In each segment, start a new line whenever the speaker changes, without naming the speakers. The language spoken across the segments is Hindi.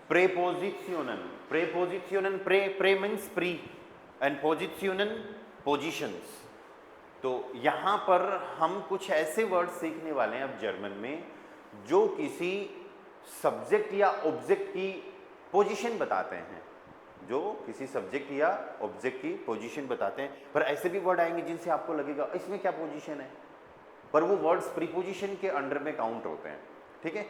प्रेपोजिशनन, preposition, pre means pre and position positions. तो यहाँ पर हम कुछ ऐसे वर्ड सीखने वाले हैं अब जर्मन में जो किसी सब्जेक्ट या ऑब्जेक्ट की पोजीशन बताते हैं, जो किसी सब्जेक्ट या ऑब्जेक्ट की पोजीशन बताते हैं। पर ऐसे भी वर्ड आएंगे जिनसे आपको लगेगा इसमें क्या पोजीशन है, पर वो वर्ड्स प्रीपोजिशन के अंडर में काउंट होते हैं। ठीक है,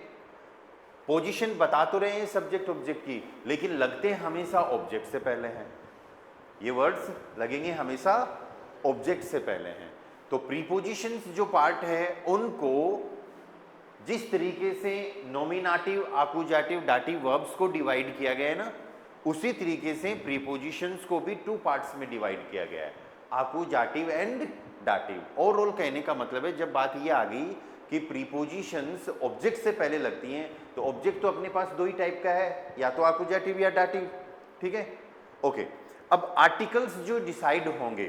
पोजीशन बता तो रहे हैं सब्जेक्ट ऑब्जेक्ट की, लेकिन लगते हमेशा ऑब्जेक्ट से पहले हैं। ये वर्ड्स लगेंगे हमेशा ऑब्जेक्ट से पहले हैं। तो प्रीपोजिशंस जो पार्ट है उनको जिस तरीके से नॉमिनेटिव, आकुजाटिव, डाटिव वर्ब्स को डिवाइड किया गया है ना, उसी तरीके से प्रीपोजिशंस को भी टू पार्ट्स में डिवाइड किया गया है, आकुजाटिव एंड डाटिव। ओवरऑल कहने का मतलब है जब बात ये आ गई कि प्रीपोजिशंस ऑब्जेक्ट से पहले लगती हैं, तो ऑब्जेक्ट तो अपने पास दो ही टाइप का है, या तो आकुजाटिव या डाटिव। ठीक है, ओके। अब आर्टिकल्स जो डिसाइड होंगे,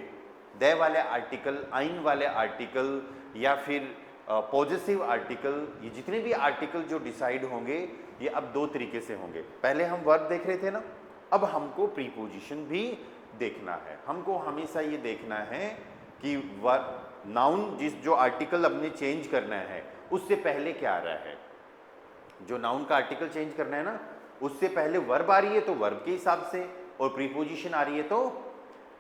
दे वाले आर्टिकल, आइन वाले आर्टिकल, या फिर पॉजेसिव आर्टिकल, ये जितने भी आर्टिकल जो डिसाइड होंगे ये अब दो तरीके से होंगे। पहले हम वर्ब देख रहे थे ना, अब हमको प्रीपोजिशन भी देखना है। हमको हमेशा ये देखना है कि वर्ब, नाउन, जो आर्टिकल अपने चेंज करना है उससे पहले क्या आ रहा है। जो नाउन का आर्टिकल चेंज करना है ना, उससे पहले वर्ब आ रही है तो वर्ब के हिसाब से, और प्रीपोजिशन आ रही है तो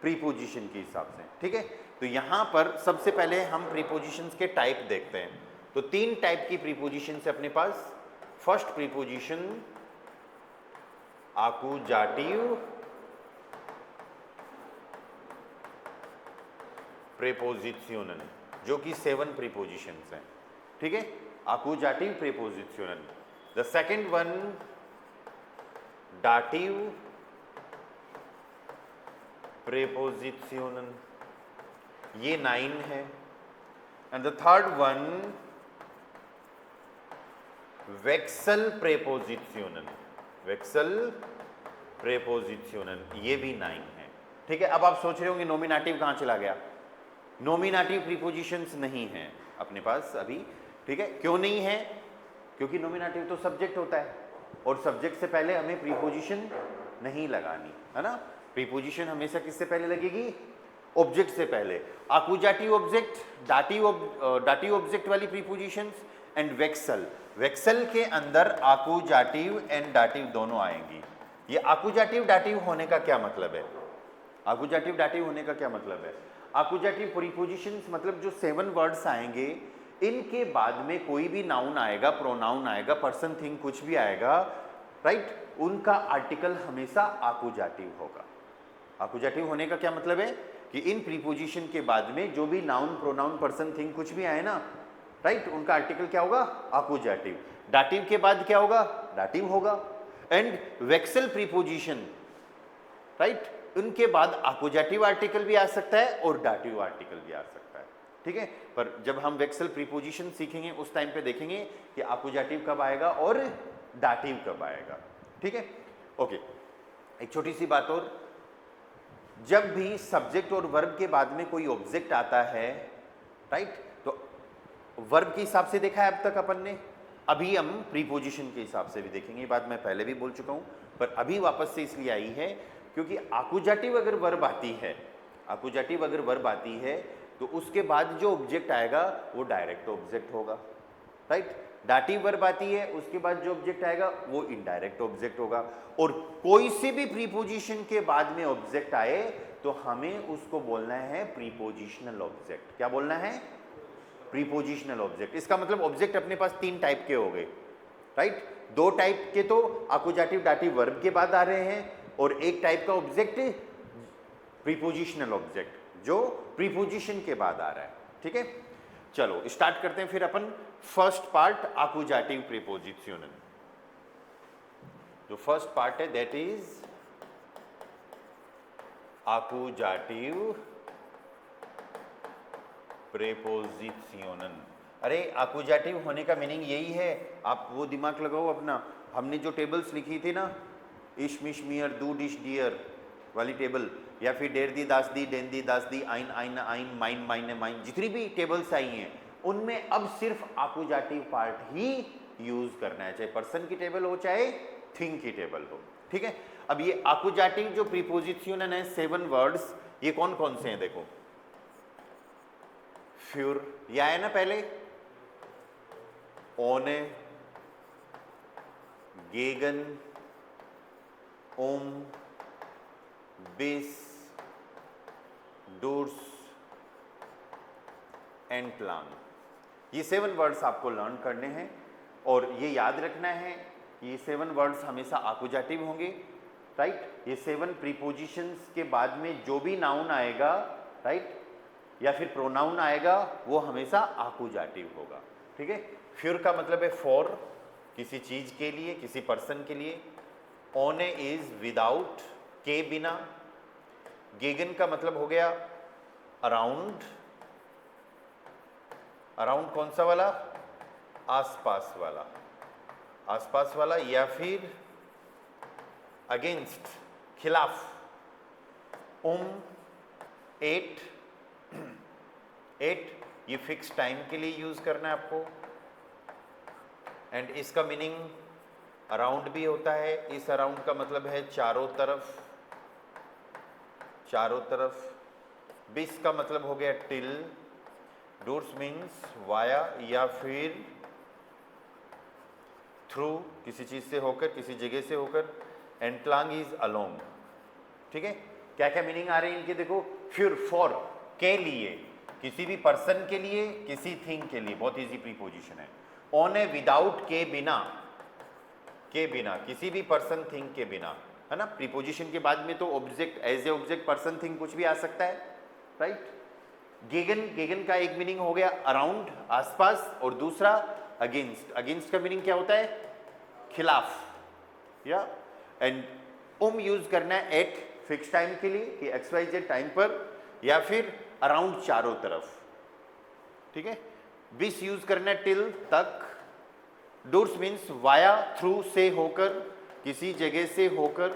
प्रीपोजिशन के हिसाब से। ठीक है, तो यहां पर सबसे पहले हम प्रीपोजिशंस के टाइप देखते हैं। तो तीन टाइप की प्रीपोजिशन है अपने पास। फर्स्ट प्रीपोजिशन आकुजाटिव प्रीपोजिशनन, जो कि 7 प्रीपोजिशंस हैं। ठीक है, आकुजाटिव प्रीपोजिशनन। द सेकंड वन डाटिव प्रीपोजिशनन, ये 9 है। एंड द थर्ड वन वेक्सल प्रीपोजिशनन, वेक्सल प्रीपोजिशनन, ये भी 9 है। ठीक है, अब आप सोच रहे होंगे नॉमिनेटिव कहां चला गया। नॉमिनेटिव प्रीपोजिशंस नहीं है अपने पास अभी। ठीक है, क्यों नहीं है, क्योंकि नॉमिनेटिव तो सब्जेक्ट होता है, और सब्जेक्ट से पहले हमें प्रीपोजिशन नहीं लगानी है ना। प्रीपोजिशन हमेशा किससे पहले लगेगी, ऑब्जेक्ट से पहले। आकुजाटिव ऑब्जेक्ट, डाटिव ऑब्जेक्ट वाली प्रीपोजिशंस, एंड वेक्सल, वेक्सल के अंदर आकुजाटिव एंड डाटिव दोनों आएंगी। ये आकुजाटिव डाटिव होने का क्या मतलब है, आकुजाटिव डाटिव होने का क्या मतलब है। आकुजाटिव प्रीपोजिशंस मतलब जो 7 वर्ड्स आएंगे, इनके बाद में कोई भी नाउन आएगा, प्रोनाउन आएगा, पर्सन, थिंग, कुछ भी आएगा, राइट, उनका आर्टिकल हमेशा आकुजाटिव होगा। आकुजाटिव होने का क्या मतलब है कि इन प्रीपोजिशन के बाद में जो भी नाउन, प्रोनाउन, पर्सन, थिंग कुछ भी आए ना, राइट, उनका आर्टिकल क्या होगा, आकुजाटिव। डाटिव के बाद क्या होगा, डाटिव होगा। एंड वेक्सल प्रीपोजिशन, राइट, उनके बाद आकुजाटिव आर्टिकल भी आ सकता है और डाटिव आर्टिकल भी आ सकता है। ठीक है, पर जब हम वेक्सल प्रीपोजिशन सीखेंगे उस टाइम पे देखेंगे कि आकुजाटिव कब आएगा और डाटिव कब आएगा। ठीक है, ओके। एक छोटी सी बात और, जब भी सब्जेक्ट और वर्ब के बाद में कोई ऑब्जेक्ट आता है, राइट, तो वर्ब के हिसाब से देखा है अब तक अपन ने, अभी हम प्रीपोजिशन के हिसाब से भी देखेंगे। ये बात मैं पहले भी बोल चुका हूं, पर अभी वापस से इसलिए आई है क्योंकि आकुजाटिव अगर वर्ब आती है, आकुजाटिव अगर वर्ब आती है तो उसके बाद जो ऑब्जेक्ट आएगा वो डायरेक्ट ऑब्जेक्ट होगा, राइट। डाटिव वर्ब आती है, उसके बाद जो ऑब्जेक्ट आएगा वो इनडायरेक्ट ऑब्जेक्ट होगा। और कोई से भी प्रीपोजिशन के बाद में ऑब्जेक्ट आए तो हमें उसको बोलना है प्रीपोजिशनल ऑब्जेक्ट। क्या बोलना है, प्रीपोजिशनल ऑब्जेक्ट। इसका मतलब ऑब्जेक्ट अपने पास 3 टाइप के हो गए, राइट। 2 टाइप के तो आकुजाटिव डाटिव वर्ब के बाद आ रहे हैं, और एक टाइप का ऑब्जेक्ट प्रीपोजिशनल ऑब्जेक्ट जो प्रीपोजिशन के बाद आ रहा है। ठीक है, चलो स्टार्ट करते हैं फिर अपन फर्स्ट पार्ट, आकुजाटिव प्रीपोजिशनल। जो फर्स्ट पार्ट है दैट इज आकुजाटिव प्रीपोजिशनल। अरे आकुजाटिव होने का मीनिंग यही है, आप वो दिमाग लगाओ अपना। हमने जो टेबल्स लिखी थी ना, इश मिश मियर दू डिश डियर वाली टेबल, या फिर डेर दी दास दी, डेन दी दास दी, आइन आइन आइन, माइन माइन माइन, जितनी भी टेबल्स आई हैं उनमें अब सिर्फ आकुजाटिव पार्ट ही यूज करना है, चाहे पर्सन की टेबल हो चाहे थिंग की टेबल हो, ठीक है। अब ये आकुजाटिव जो प्रीपोजिशन है 7 वर्ड्स, ये कौन कौन से हैं देखो, फ्यूर या है ना पहले, ओने, गेगन, ओम, बिस, डूर्स, एंटलांग। ये 7 वर्ड्स आपको लर्न करने हैं और ये याद रखना है, ये 7 वर्ड्स हमेशा आकुजाटिव होंगे, राइट। ये 7 प्रीपोजिशंस के बाद में जो भी नाउन आएगा, राइट, या फिर प्रोनाउन आएगा, वो हमेशा आकुजाटिव होगा, ठीक है। फ्यूर का मतलब है फॉर, किसी चीज के लिए, किसी पर्सन के लिए। ओने इज विदाउट, के बिना। गेगन का मतलब हो गया अराउंड, अराउंड कौन सा वाला, आसपास वाला, आसपास वाला, या फिर अगेंस्ट, खिलाफ। एट, एट ये फिक्स टाइम के लिए यूज करना है आपको, एंड इसका मीनिंग अराउंड भी होता है। इस अराउंड का मतलब है चारों तरफ, चारों तरफ। बिस का मतलब हो गया टिल। डोर्स मीन्स वाया या फिर थ्रू, किसी चीज से होकर, किसी जगह से होकर। एंटलांग इज अलोंग, ठीक है। क्या क्या मीनिंग आ रही है इनके देखो, फ्यूर फॉर, के लिए, किसी भी पर्सन के लिए, किसी थिंग के लिए, बहुत इजी प्रीपोजिशन है। ऑन ए विदाउट, के बिना, के बिना, किसी भी पर्सन थिंग के बिना, है ना। प्रीपोजिशन के बाद में तो object, as a object, person thing कुछ भी आ सकता है, राइट। गेगन, गेगन का एक मीनिंग हो गया अराउंड, आसपास, और दूसरा अगेंस्ट। अगेंस्ट का मीनिंग क्या होता है, खिलाफ, या। एंड यूज करना है एट, फिक्स टाइम के लिए कि XYZ टाइम पर, या फिर अराउंड, चारों तरफ, ठीक है। बिस यूज करना है टिल, तक। डोर्स मीन्स वाया, थ्रू, से होकर, किसी जगह से होकर,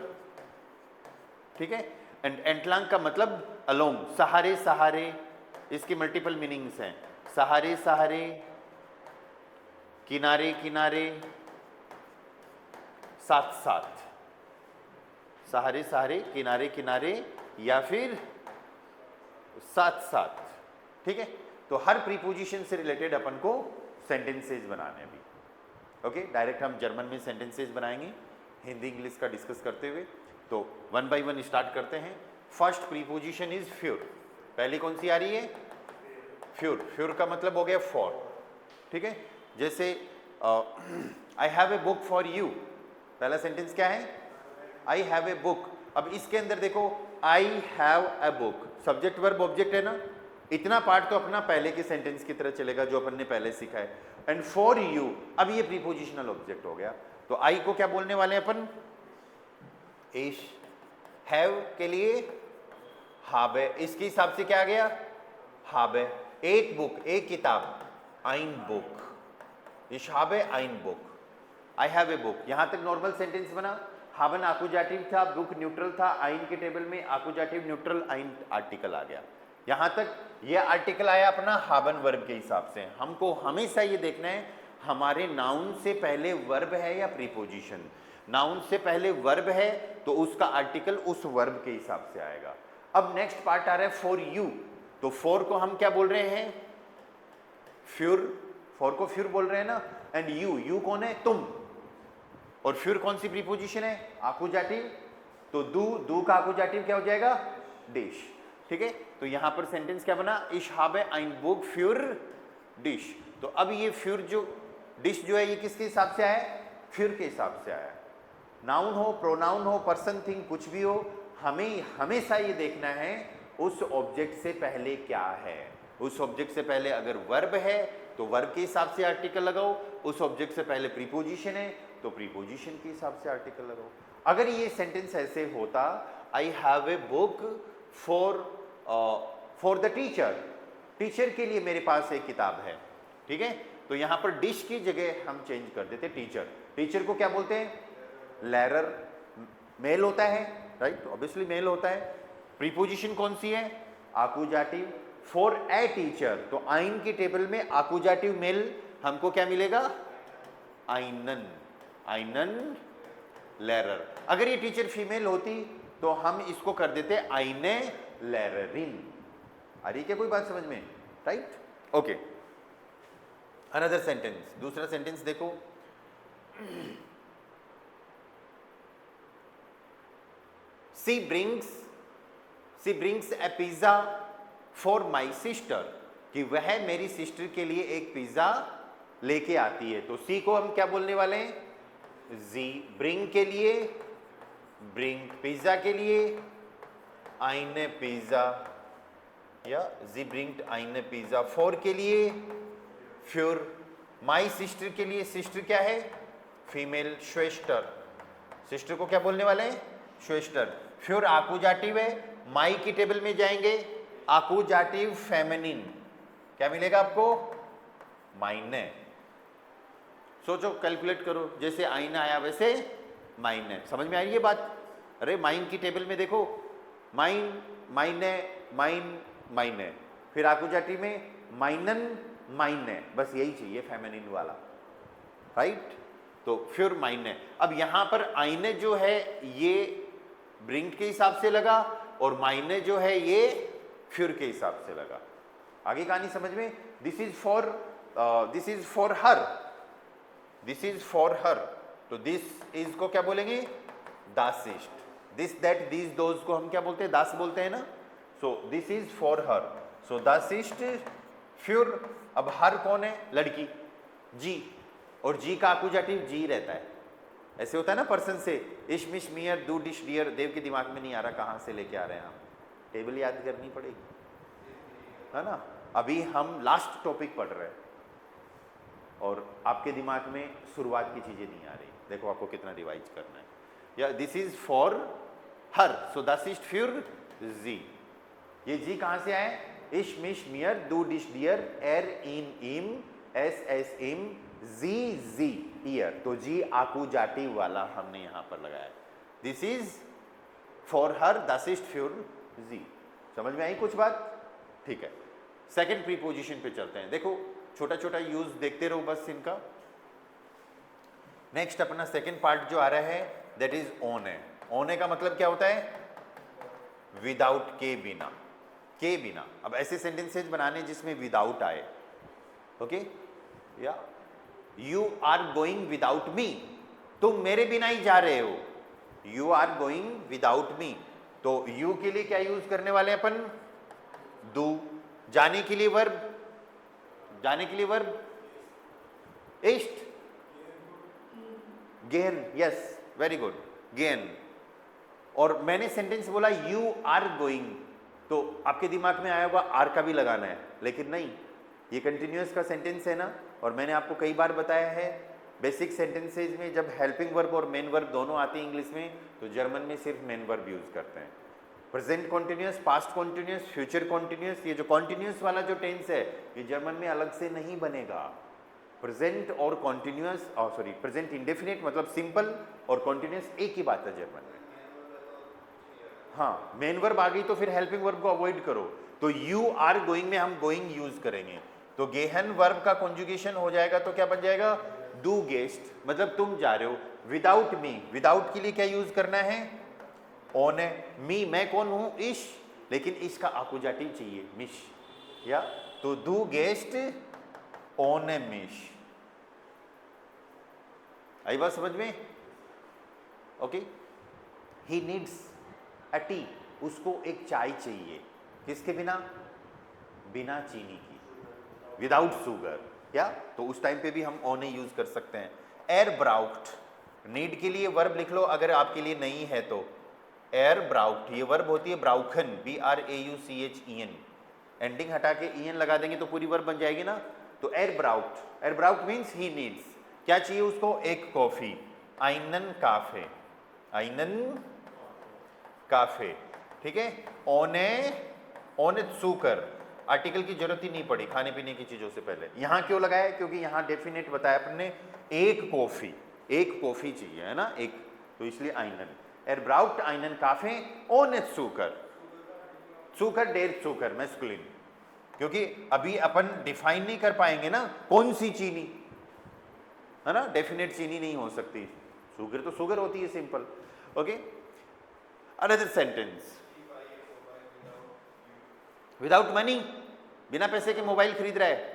ठीक है। एंड एंटलांग का मतलब अलोंग, सहारे सहारे, इसके मल्टीपल मीनिंग्स हैं, सहारे सहारे, किनारे किनारे, साथ साथ, सहारे सहारे, किनारे किनारे, या फिर साथ साथ, ठीक है। तो हर प्रीपोजिशन से रिलेटेड अपन को सेंटेंसेस बनाने हैं अभी, ओके। डायरेक्ट हम जर्मन में सेंटेंसेस बनाएंगे, हिंदी इंग्लिश का डिस्कस करते हुए। तो 1 बाय 1 स्टार्ट करते हैं। First preposition is for. पहली कौन सी आ रही है, फ्यूर। फ्यूर का मतलब हो गया फॉर, ठीक है। जैसे I have a book for you, पहला सेंटेंस क्या है, आई हैव ए बुक। अब इसके अंदर देखो, I have a book, subject verb object है ना, इतना पार्ट तो अपना पहले के सेंटेंस की तरह चलेगा जो अपन ने पहले सीखा है। एंड फॉर यू, अब ये प्रीपोजिशनल ऑब्जेक्ट हो गया, तो आई को क्या बोलने वाले हैं अपन, इश। हैव के लिए हाबे, इसके हिसाब से क्या आ गया, हाबे। एक बुक, एक किताब, आइन बुक, इश हाबे आइन book, I have a book. यहां तक नॉर्मल सेंटेंस बना। हाबन आकुजाटिव था, बुक न्यूट्रल था, आइन के टेबल में आकुजाटिव न्यूट्रल आइन आर्टिकल आ गया। यहां तक ये आर्टिकल आया अपना हाबन वर्ब के हिसाब से। हमको हमेशा ये देखना है हमारे नाउन से पहले वर्ब है या प्रीपोजिशन। नाउन से पहले वर्ब है तो उसका आर्टिकल उस वर्ब के हिसाब से आएगा। अब नेक्स्ट पार्ट आ रहा है फॉर यू। तो फॉर को हम क्या बोल रहे हैं, फ्यूर। फॉर को फ्यूर बोल रहे हैं ना। एंड यू, यू कौन है, तुम। और फ्यूर कौन सी प्रीपोजिशन है, आकुजाटिव। तो दू का आकुजाटिव क्या हो जाएगा, डिश, ठीक है। तो यहां पर सेंटेंस क्या बना, इश habe ein Buch für dish. तो अब ये फ्यूर जो डिश जो है ये किसके हिसाब से आया है, फ्यूर के हिसाब से आया। नाउन हो, प्रोनाउन हो, पर्सन थिंग कुछ भी हो, हमें हमेशा ये देखना है उस ऑब्जेक्ट से पहले क्या है। उस ऑब्जेक्ट से पहले अगर वर्ब है तो वर्ब के हिसाब से आर्टिकल लगाओ, उस ऑब्जेक्ट से पहले प्रीपोजिशन है तो प्रीपोजिशन के हिसाब से आर्टिकल लगाओ। अगर ये सेंटेंस ऐसे होता, I have a book for the teacher, teacher के लिए मेरे पास एक किताब है, ठीक है। तो यहां पर डिश की जगह हम चेंज कर देते टीचर। टीचर को क्या बोलते हैं, लेरर, मेल होता है, राइट, ऑब्वियसली मेल होता है। प्रीपोजिशन कौन सी है, आकुजाटिव। फॉर ए टीचर, तो आइन की टेबल में आकुजाटिव मेल हमको क्या मिलेगा, आइनन, आइनन लेरर। अगर ये टीचर फीमेल होती तो हम इसको कर देते आइने लेररिन। आ रही क्या कोई बात समझ में? Right, okay. अनदर सेंटेंस, दूसरा सेंटेंस देखो। She brings A pizza for my sister, कि वह मेरी सिस्टर के लिए एक पिज्जा लेके आती है। तो सी को हम क्या बोलने वाले हैं? जी। ब्रिंग के लिए ब्रिंग, पिज्जा के लिए आइने पिज्जा, या जी ब्रिंग्ड आइने पिज्जा। फॉर के लिए फ्यूर, माई सिस्टर के लिए सिस्टर क्या है? फीमेल, श्वेस्टर। सिस्टर को क्या बोलने वाले हैं? श्वेस्टर। फ्यूर आकुजाटिव है, माई की टेबल में जाएंगे, आकुजाटिव फेमिनिन, क्या मिलेगा आपको? माइने। सोचो, कैलकुलेट करो, जैसे आईना आया वैसे माइने। समझ में आई ये बात? अरे माइन की टेबल में देखो, माइन, माइने, माइन, माइने, फिर आकुजाटिव में माइनन, माइने, बस यही चाहिए फेमिनिन वाला, राइट? तो फ्यूर माइने। अब यहां पर आइने जो है ये ब्रिंग के हिसाब से लगा, और माइने जो है ये फ्यूर के हिसाब से लगा। आगे कहानी समझ में? This is for her, this is for her. तो दिस इज को क्या बोलेंगे? दासिस्ट। दिस, दैट, दिस, दोज को हम क्या बोलते हैं? दास बोलते हैं ना। So this is for her, so दासिस्ट फ्यूर। अब हर कौन है? लड़की, जी, और जी का आकुजाटिव जी रहता है। ऐसे होता है ना पर्सन से, इश मिश मियर दू डिश डियर। देव के दिमाग में नहीं आ रहा, कहाँ से लेके आ रहे हैं हम? टेबल याद करनी पड़ेगी, है ना? अभी हम लास्ट टॉपिक पढ़ रहे हैं और आपके दिमाग में शुरुआत की चीजें नहीं आ रही। देखो आपको कितना रिवाइज करना है। या this is for her, so दासिस्ट फ्यूर जी। ये जी कहाँ से आए? इश मिश मियर दू डिश डियर एर इन इम एस एस इम जी जी ईयर। तो जी आकुजाटिव वाला हमने यहां पर लगाया। दिस इज फॉर हर, दासिस्ट फ्यूर जी। समझ में आई कुछ बात? ठीक है, सेकंड प्रीपोजिशन पे चलते हैं। देखो छोटा छोटा यूज देखते रहो बस इनका। नेक्स्ट अपना सेकंड पार्ट जो आ रहा है दैट इज ओन है। ओने का मतलब क्या होता है? विदाउट, के बिना, के बिना। अब ऐसे सेंटेंसेज बनाने जिसमें विदाउट आए, ओके? या you are going without me, तुम मेरे बिना ही जा रहे हो। You are going without me, तो यू के लिए क्या यूज करने वाले हैं अपन? डू। जाने के लिए वर्ब, जाने के लिए वर्ब इष्ट, gain, yes, very good, gain. और मैंने सेंटेंस बोला यू आर गोइंग, तो आपके दिमाग में आया होगा आर का भी लगाना है, लेकिन नहीं, ये कंटिन्यूअस का सेंटेंस है ना। और मैंने आपको कई बार बताया है बेसिक सेंटेंसेज में जब हेल्पिंग वर्ब और मेन वर्ब दोनों आते हैं इंग्लिश में, तो जर्मन में सिर्फ मेन वर्ब यूज करते हैं। Present continuous, past continuous, future continuous, ये जो कॉन्टिन्यूअस वाला जो टेंस है ये जर्मन में अलग से नहीं बनेगा। प्रेजेंट और कॉन्टिन्यूअस, सॉरी, प्रेजेंट इंडेफिनिट मतलब सिंपल और कॉन्टिन्यूअस एक ही बात है जर्मन में। हाँ, मेन वर्ब आ गई तो फिर हेल्पिंग वर्ब को अवॉइड करो। तो यू आर गोइंग में हम गोइंग यूज करेंगे, तो गेहन वर्ब का कॉन्जुगेशन हो जाएगा तो क्या बन जाएगा? डू गेस्ट, मतलब तुम जा रहे हो। विदाउट मी, विदाउट के लिए क्या यूज करना है? ओन है। मी, मैं कौन हूं? इश, लेकिन इश का आकुजाटिव चाहिए, मिश, या तो डू गेस्ट ओन ए मिश। आई बात समझ में? Okay. He needs a T, उसको एक चाय चाहिए, किसके बिना? बिना चीनी की, विदाउट शुगर, या तो उस टाइम पे भी हम ओने यूज कर सकते हैं। एयर ब्राउक्ट, नीड के लिए वर्ब लिख लो अगर आपके लिए नहीं है तो। एयर ब्राउक्ट, ये वर्ब होती है ब्राउखन, BRAUCHEN, एंडिंग हटा के EN लगा देंगे तो पूरी वर्ब बन जाएगी ना। तो एयर ब्राउक्ट, एयर ब्राउक्ट मीन्स ही नीड्स, क्या चाहिए उसको? एक कॉफी। आइनन काफे, आइनन काफे, ठीक है। ओने, ओने सुकर, आर्टिकल की जरूरत ही नहीं पड़ी खाने पीने की चीजों से पहले। यहां क्यों लगाया? क्योंकि यहां डेफिनेट बताया अपने, एक कॉफी, एक कॉफी चाहिए, है ना, एक, तो इसलिए आइनन। एर ब्राउक्ट आइनन काफे ओने सुकर, सुकर डेर सुकर मैस्कुलिन, क्योंकि अभी अपन डिफाइन नहीं कर पाएंगे ना कौन सी चीनी, है ना, डेफिनेट चीनी नहीं हो सकती। शुगर तो शुगर होती है, simple. Okay, another sentence, without money, बिना पैसे के मोबाइल खरीद रहा है।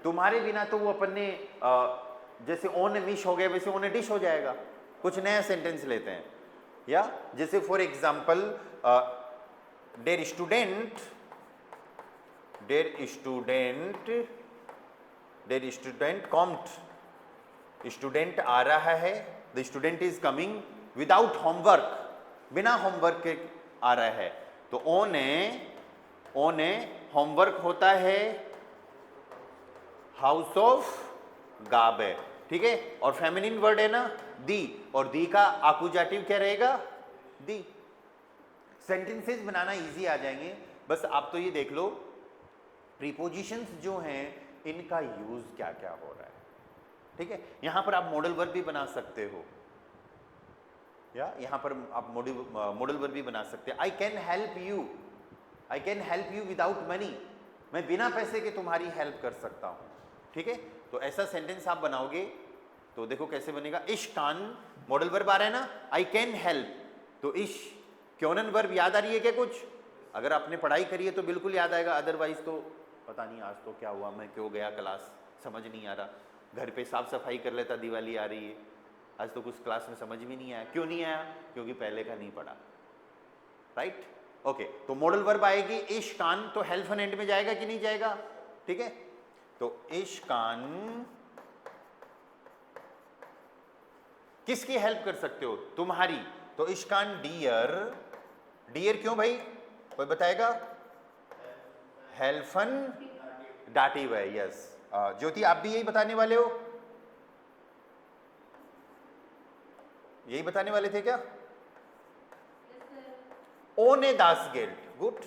तुम्हारे बिना तो वो अपन ने जैसे ओन मिश हो गया वैसे ओन डिश हो जाएगा। कुछ नया सेंटेंस लेते हैं, या जैसे फॉर एग्जाम्पल डेर स्टूडेंट कॉम्ट, स्टूडेंट आ रहा है, the student is coming without homework, बिना होमवर्क के आ रहा है। तो ओन होमवर्क होता है हाउस ऑफ गाबे, ठीक है। और फेमिनिन वर्ड है ना दी, और दी का आकुजाटिव क्या रहेगा, दी। सेंटेंसेस बनाना इजी आ जाएंगे, बस आप तो ये देख लो प्रीपोजिशंस जो हैं इनका यूज क्या क्या हो रहा है, ठीक है। यहां पर आप मॉडल वर्ब भी बना सकते हो, या यहां पर आप मॉडल वर्ब भी बना सकते हैं। I can help you without money, मैं बिना पैसे के तुम्हारी हेल्प कर सकता हूं, ठीक है। तो ऐसा सेंटेंस आप बनाओगे तो देखो कैसे बनेगा। इश कान मॉडल वर्ब आ रहा है ना, आई कैन हेल्प, तो इश क्योंन वर्ब याद आ रही है क्या कुछ? अगर आपने पढ़ाई करी है तो बिल्कुल याद आएगा, अदरवाइज तो पता नहीं आज तो क्या हुआ, मैं क्यों गया क्लास समझ नहीं आ रहा, घर पे साफ सफाई कर लेता, दिवाली आ रही है, आज तो कुछ क्लास में समझ में नहीं आया। क्यों नहीं आया? क्योंकि पहले का नहीं पढ़ा, राइट। ओके, तो मॉडल वर्ब आएगी इश कान, तो हेल्प एंड में जाएगा कि नहीं जाएगा, ठीक है। तो इश कान किसकी हेल्प कर सकते हो? तुम्हारी। तो इश कान डियर, डियर क्यों भाई, कोई बताएगा? हेल्फन डाटिव है, यस। ज्योति आप भी यही बताने वाले हो, यही बताने वाले थे क्या? ओने दास गिल्ट, गुड,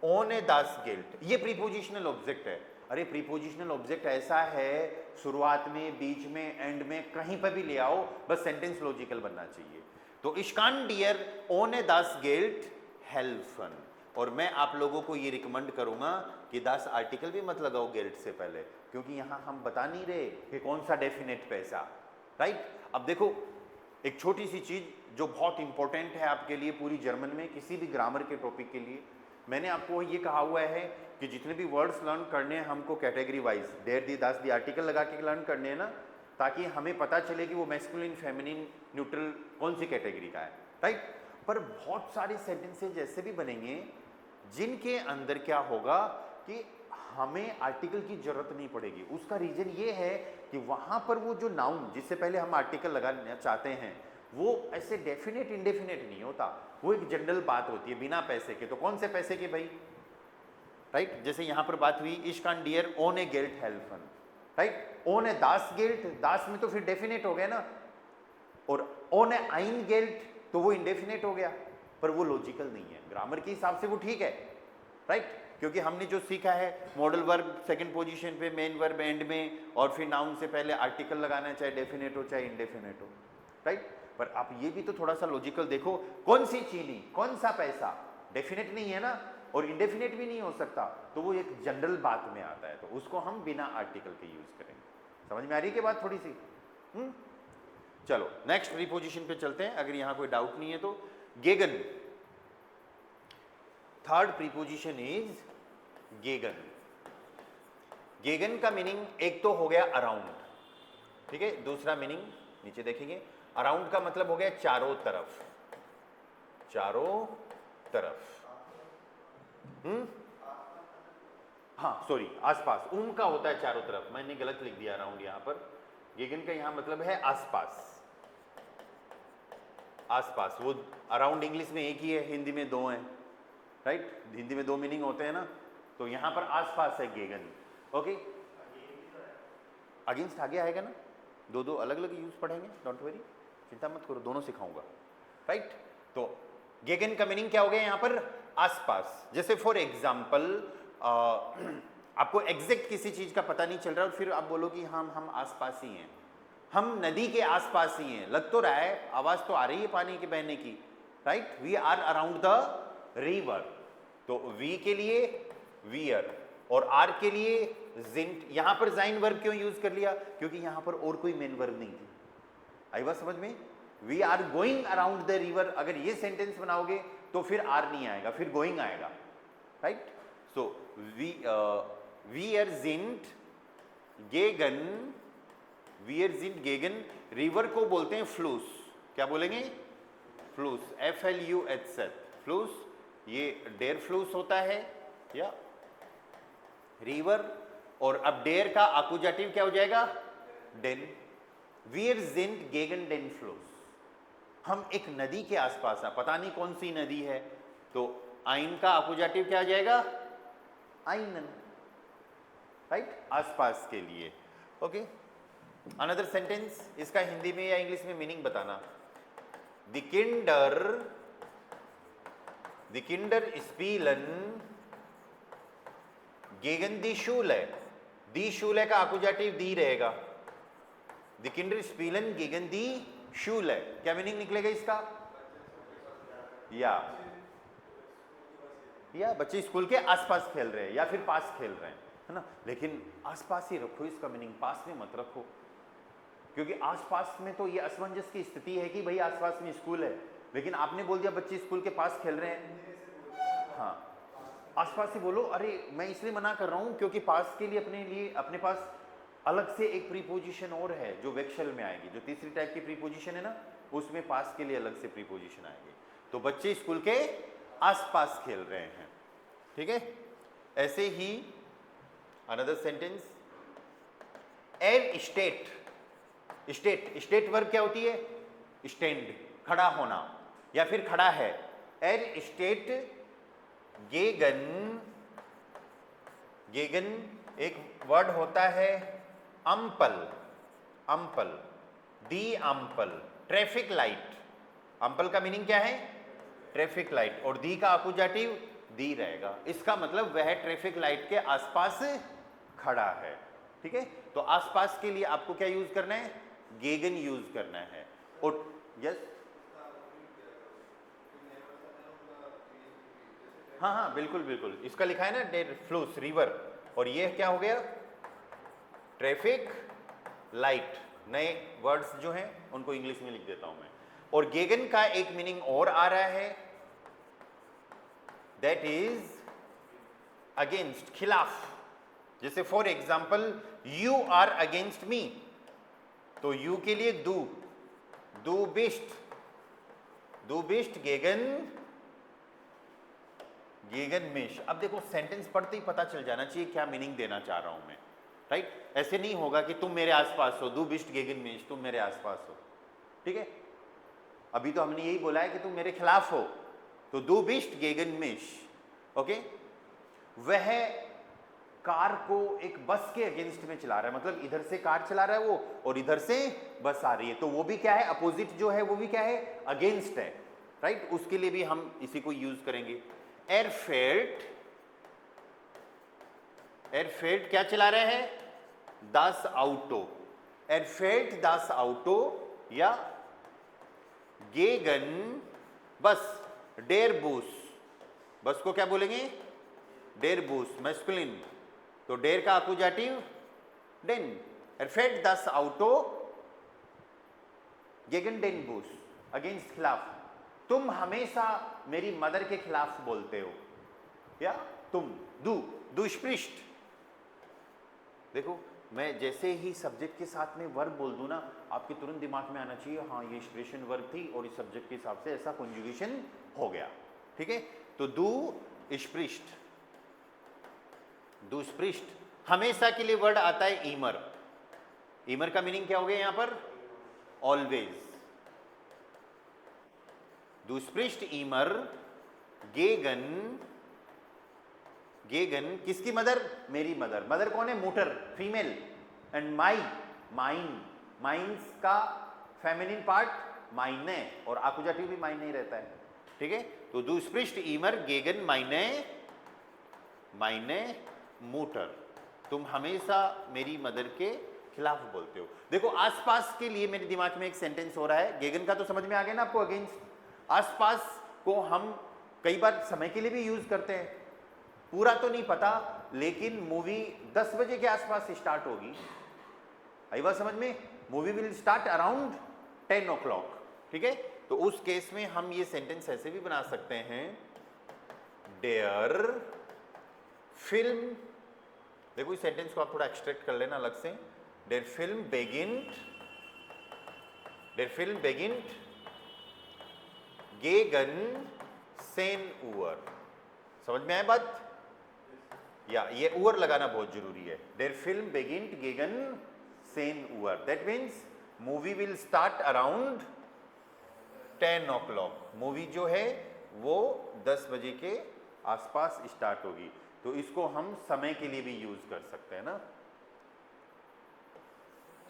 ओने दास गिल्ट, ये प्रीपोजिशनल ऑब्जेक्ट है। अरे प्रीपोजिशनल ऑब्जेक्ट ऐसा है, शुरुआत में, बीच में, एंड में, कहीं पर भी ले आओ, बस सेंटेंस लॉजिकल बनना चाहिए। तो इश्कान डियर ओने दास गिल्ट हेल्फन, और मैं आप लोगों को ये रिकमेंड करूंगा कि दास आर्टिकल भी मत लगाओ गिल्ट से पहले, क्योंकि यहां हम बता नहीं रहे कि कौन सा डेफिनेट पैसा, राइट। अब देखो एक छोटी सी चीज जो बहुत इंपॉर्टेंट है आपके लिए पूरी जर्मन में किसी भी ग्रामर के टॉपिक के लिए, मैंने आपको ये कहा हुआ है कि जितने भी वर्ड्स लर्न करने हैं हमको कैटेगरी वाइज डेयर दी दास दी आर्टिकल लगा के लर्न करने हैं ना, ताकि हमें पता चले कि वो मैस्कुलिन फेमिनिन न्यूट्रल कौन सी कैटेगरी का है, राइट। पर बहुत सारे सेंटेंसेज ऐसे भी बनेंगे जिनके अंदर क्या होगा कि हमें आर्टिकल की जरूरत नहीं पड़ेगी। उसका रीजन ये है कि वहां पर वो जो नाउन जिससे पहले हम आर्टिकल लगाना चाहते हैं वो ऐसे डेफिनेट इंडेफिनेट नहीं होता, वो एक जनरल बात होती है बिना पैसे के। तो कौन से पैसे के भाई, राइट। जैसे यहां पर बात हुई इश कान डियर ओन ए गिल्ट हेल्फन, राइट। ओन ए दास गिल्ट, दास में तो फिर डेफिनेट हो गया ना, और ओन ए आइन गिल्ट तो वो इंडेफिनेट हो गया, पर वो लॉजिकल नहीं है। ग्रामर के हिसाब से वो ठीक है, राइट, क्योंकि हमने जो सीखा है मॉडल वर्ब सेकंड पोजीशन पे, मेन वर्ब एंड में, और फिर नाउन से पहले आर्टिकल लगाना है, चाहे डेफिनेट हो चाहे इंडेफिनेट हो, राइट। पर आप ये भी तो थोड़ा सा लॉजिकल देखो, कौन सी चीनी, कौन सा पैसा, डेफिनेट नहीं है ना, और इंडेफिनेट भी नहीं हो सकता, तो वो एक जनरल बात में आता है, तो उसको हम बिना आर्टिकल के यूज करेंगे। समझ में आ रही है कि बात थोड़ी सी? चलो नेक्स्ट प्रीपोजिशन पे चलते हैं, अगर यहां कोई डाउट नहीं है तो। गेगन, थर्ड प्रीपोजिशन इज गेगन। गेगन का मीनिंग एक तो हो गया अराउंड, ठीक है, दूसरा मीनिंग नीचे देखेंगे। अराउंड का मतलब हो गया चारों तरफ, चारों तरफ। हाँ सॉरी, आसपास, का होता है चारों तरफ, मैंने गलत लिख दिया अराउंड यहां पर। गेगन का यहां मतलब है आसपास, आसपास। वो अराउंड इंग्लिश में एक ही है, हिंदी में दो हैं, राइट। हिंदी में दो मीनिंग होते हैं ना, तो यहां पर आसपास है गेगन। ओके, अगेंस्ट आगे आएगा ना, दो दो अलग अलग यूज पढ़ेंगे, डोंट वरी, चिंता मत करो, दोनों सिखाऊंगा, राइट। तो गेगन का मीनिंग क्या हो गया यहां पर? आसपास। जैसे फॉर एग्जाम्पल आपको एग्जैक्ट किसी चीज का पता नहीं चल रहा और फिर आप बोलो कि हम आसपास ही हैं, हम नदी के आसपास ही हैं, लग तो रहा है, आवाज तो आ रही है पानी के बहने की, right. We are around the river, तो वी के लिए वियर, और आर के लिए जिंट। यहां पर जाइन वर्ब क्यों यूज कर लिया? क्योंकि यहां पर और कोई मेन वर्ब नहीं थी। आई बात समझ में? We are going around the river, अगर ये सेंटेंस बनाओगे तो फिर आर नहीं आएगा, फिर गोइंग आएगा, राइट? सो वी आर जिंट गेगन, वी आर जिंट गेगन, रिवर को बोलते हैं फ्लूस। क्या बोलेंगे? फ्लूस, FLUS, फ्लूस। ये डेर फ्लूस होता है या रिवर, और अब डेर का आकुजाटिव क्या हो जाएगा? डेन। वी आर जिंट गेगन डेन फ्लूस, हम एक नदी के आसपास हैं, पता नहीं कौन सी नदी है, तो आइन का आकुजाटिव क्या आ जाएगा? आइनन, राइट? आसपास के लिए। ओके, अनदर सेंटेंस, इसका हिंदी में या इंग्लिश में मीनिंग बताना। द किंडर स्पीलन गेगन दी शूले, दी शूले का आकुजाटिव दी रहेगा। द किंडर स्पीलन गेगन दी शूले, क्या मीनिंग निकलेगा इसका? या बच्चे स्कूल के आसपास खेल रहे हैं या फिर पास खेल रहे हैं, है ना? लेकिन आसपास ही रखो इसका मीनिंग, पास में मत रखो, क्योंकि आसपास में तो ये असमंजस की स्थिति है कि भाई आसपास में स्कूल है, लेकिन आपने बोल दिया बच्चे स्कूल के पास खेल रहे हैं। हाँ, आसपास ही बोलो। अरे मैं इसलिए मना कर रहा हूं क्योंकि पास के लिए अपने पास अलग से एक प्रीपोजिशन और है जो वेक्शल में आएगी, जो तीसरी टाइप की प्रीपोजिशन है ना, उसमें पास के लिए अलग से प्रीपोजिशन आएगी। तो बच्चे स्कूल के आसपास खेल रहे हैं, ठीक है? ऐसे ही अनदर सेंटेंस, एर स्टेट वर्ब क्या होती है? स्टैंड, खड़ा होना या फिर खड़ा है। एर स्टेट गेगन एक वर्ड होता है अम्पल, दी अम्पल, ट्रैफिक लाइट। अम्पल का मीनिंग क्या है? ट्रैफिक लाइट, और दी का आकुजाटिव दी रहेगा। इसका मतलब वह ट्रैफिक लाइट के आसपास खड़ा है, ठीक है? तो आसपास के लिए आपको क्या यूज करना है? गेगन यूज करना है। और यस, हाँ, बिल्कुल, इसका लिखा है ना डेर फ्लूस, रिवर, और ये क्या हो गया? Traffic light. नए वर्ड्स जो हैं उनको इंग्लिश में लिख देता हूं मैं। और गेगन का एक मीनिंग और आ रहा है, दैट इज अगेंस्ट, खिलाफ। जैसे for example, you are against me, तो यू के लिए दू बिस्ट गेगन मिश। अब देखो, सेंटेंस पढ़ते ही पता चल जाना चाहिए क्या मीनिंग देना चाह रहा हूं मैं, राइट? ऐसे नहीं होगा कि तुम मेरे आसपास हो, दू बिस्ट गेगन मिश, तुम मेरे आसपास हो, ठीक है? अभी तो हमने यही बोला है कि तुम मेरे खिलाफ हो, तो दू बिस्ट गेगन मिश। ओके, वह कार को एक बस के अगेंस्ट में चला रहा है, मतलब इधर से कार चला रहा है वो और इधर से बस आ रही है, तो वो भी क्या है? अपोजिट जो है वो भी क्या है? अगेंस्ट है, राइट? उसके लिए भी हम इसी को यूज करेंगे। एयरफेट क्या चला रहे हैं? दास आउटो, एयरफेट दास आउटो, या गेगन बस डेर बूस, बस को क्या बोलेंगे? डेर बूस, मैस्कुलिन, तो डेर का आकुजाटिव डेन। एयरफेट दास आउटो गेगन डेन बूस, अगेंस्ट, खिलाफ। तुम हमेशा मेरी मदर के खिलाफ बोलते हो, या तुम दुष्पृष्ट। देखो, मैं जैसे ही सब्जेक्ट के साथ में वर्ब बोल दूं ना, आपके तुरंत दिमाग में आना चाहिए हाँ ये एक्सप्रेशन वर्ब थी और इस सब्जेक्ट के हिसाब से ऐसा कॉन्जुगेशन हो गया, ठीक है? तो दुष्पृष्ट हमेशा के लिए वर्ड आता है ईमर। ईमर का मीनिंग क्या हो गया यहां पर? ऑलवेज। दुष्पृष्ट ईमर गेगन किसकी मदर? मेरी मदर। मदर कौन है? मुटर, फीमेल। एंड माइन्स का फेमिनिन पार्ट माइने, और आकुजाटिव भी माइने ही रहता है, ठीक है? तो दुष्पृष्ट ईमर गेगन माइने मुटर, तुम हमेशा मेरी मदर के खिलाफ बोलते हो। देखो, आसपास के लिए मेरे दिमाग में एक सेंटेंस हो रहा है। गेगन का तो समझ में आ गया ना आपको, अगेंस्ट। आसपास को हम कई बार समय के लिए भी यूज करते हैं, पूरा तो नहीं पता, लेकिन मूवी 10 बजे के आसपास स्टार्ट होगी। आई बात समझ में? Movie will start around 10 o'clock, ठीक है। तो उस केस में हम ये सेंटेंस ऐसे भी बना सकते हैं, देयर फिल्म, देखो इस सेंटेंस को आप थोड़ा एक्सट्रैक्ट कर लेना अलग से, देयर फिल्म बेगिन्ड गेगन 10 Uhr। समझ में आया बात? या ये उवर लगाना बहुत जरूरी है। देयर फिल्म बेगिन्ड गेगन 10 Uhr, that means movie will start around 10 o'clock। Movie जो है वो 10 बजे के आसपास स्टार्ट होगी। तो इसको हम समय के लिए भी यूज कर सकते हैं ना।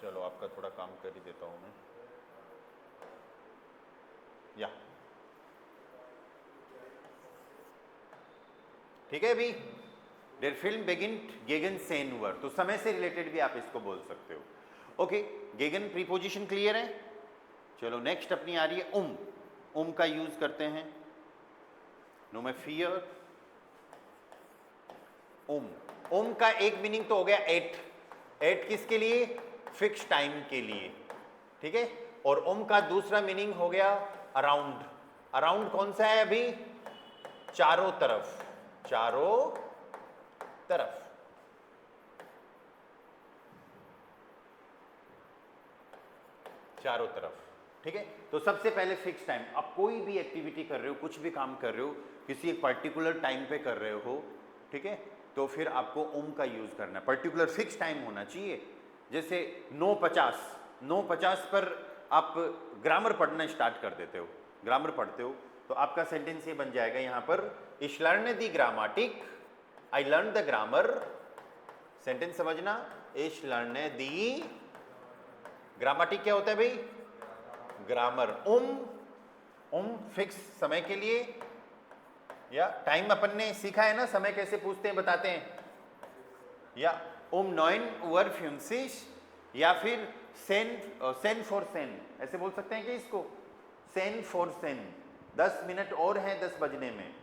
चलो आपका थोड़ा काम कर ही देता हूं मैं। या ठीक है अभी, देयर फिल्म बेगिन्ड गेगन 10 Uhr, तो समय से रिलेटेड भी आप इसको बोल सकते हो। ओके, गेगन प्रीपोजिशन क्लियर है। चलो नेक्स्ट अपनी आ रही है उम का यूज करते हैं। नो मैं फियर, उम का एक मीनिंग तो हो गया एट किसके लिए? फिक्स टाइम के लिए, ठीक है। और उम का दूसरा मीनिंग हो गया अराउंड कौन सा है अभी? चारों तरफ, ठीक है। तो सबसे पहले फिक्स टाइम, आप कोई भी एक्टिविटी कर रहे हो, कुछ भी काम कर रहे हो, किसी एक पर्टिकुलर टाइम पे कर रहे हो, ठीक है, तो फिर आपको उम का यूज करना है। पर्टिकुलर फिक्स टाइम होना चाहिए। जैसे 9:50 पर आप ग्रामर पढ़ना स्टार्ट कर देते हो, ग्रामर पढ़ते हो, तो आपका सेंटेंस ये बन जाएगा यहाँ पर, ich lerne die Grammatik, I learn the grammar। Sentence समझना, ich lerne die Grammatik क्या होता है भाई? ग्रामर। उम फिक्स समय के लिए, या टाइम अपन ने सीखा है ना, समय कैसे पूछते हैं बताते हैं। या 9:50, या फिर सेन फॉर सेन, ऐसे बोल सकते हैं कि इसको सेन फॉर सेन, 10 मिनट और हैं 10 बजने में।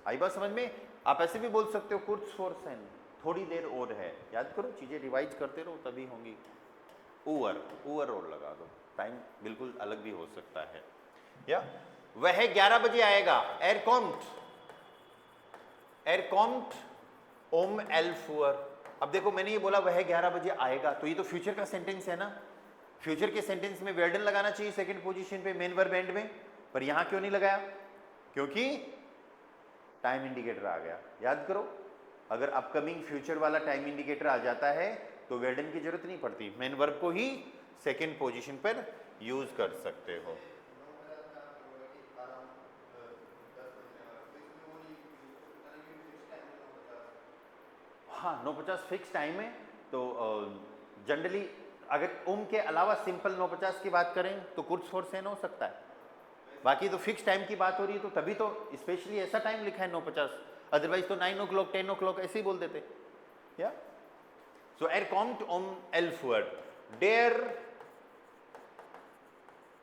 आई बात समझ में? आप ऐसे भी बोल सकते हो कुर्स फॉर सेन, थोड़ी देर और है। याद करो, चीजें रिवाइज करते रहो तभी होंगी। ऊवर और लगा दो, टाइम बिल्कुल अलग भी हो सकता है। या वह 11 बजे आएगा, एर कॉम्ट ओम 11 Uhr। अब देखो मैंने ये बोला वह 11 बजे आएगा, तो ये तो फ्यूचर का सेंटेंस है ना। फ्यूचर के सेंटेंस में वेर्डन लगाना चाहिए सेकंड पोजीशन पे, मेन वर्ब एंड में, पर यहां क्यों नहीं लगाया? क्योंकि टाइम इंडिकेटर आ गया। याद करो, अगर अपकमिंग फ्यूचर वाला टाइम इंडिकेटर आ जाता है तो वेर्डन की जरूरत नहीं पड़ती, मेन वर्ब को ही सेकंड पोजीशन पर यूज कर सकते हो। हाँ, 9:50 फिक्स टाइम है, तो जनरली अगर के अलावा सिंपल 9:50 की बात करें तो कुर्स फॉर सेन हो सकता है। बाकी तो फिक्स टाइम की बात हो रही है, तो तभी तो स्पेशली ऐसा टाइम लिखा है 9:50, अदरवाइज तो 9 o'clock 10 o'clock ऐसे ही बोल देते। या सो कॉम्ट 11 Uhr, डेयर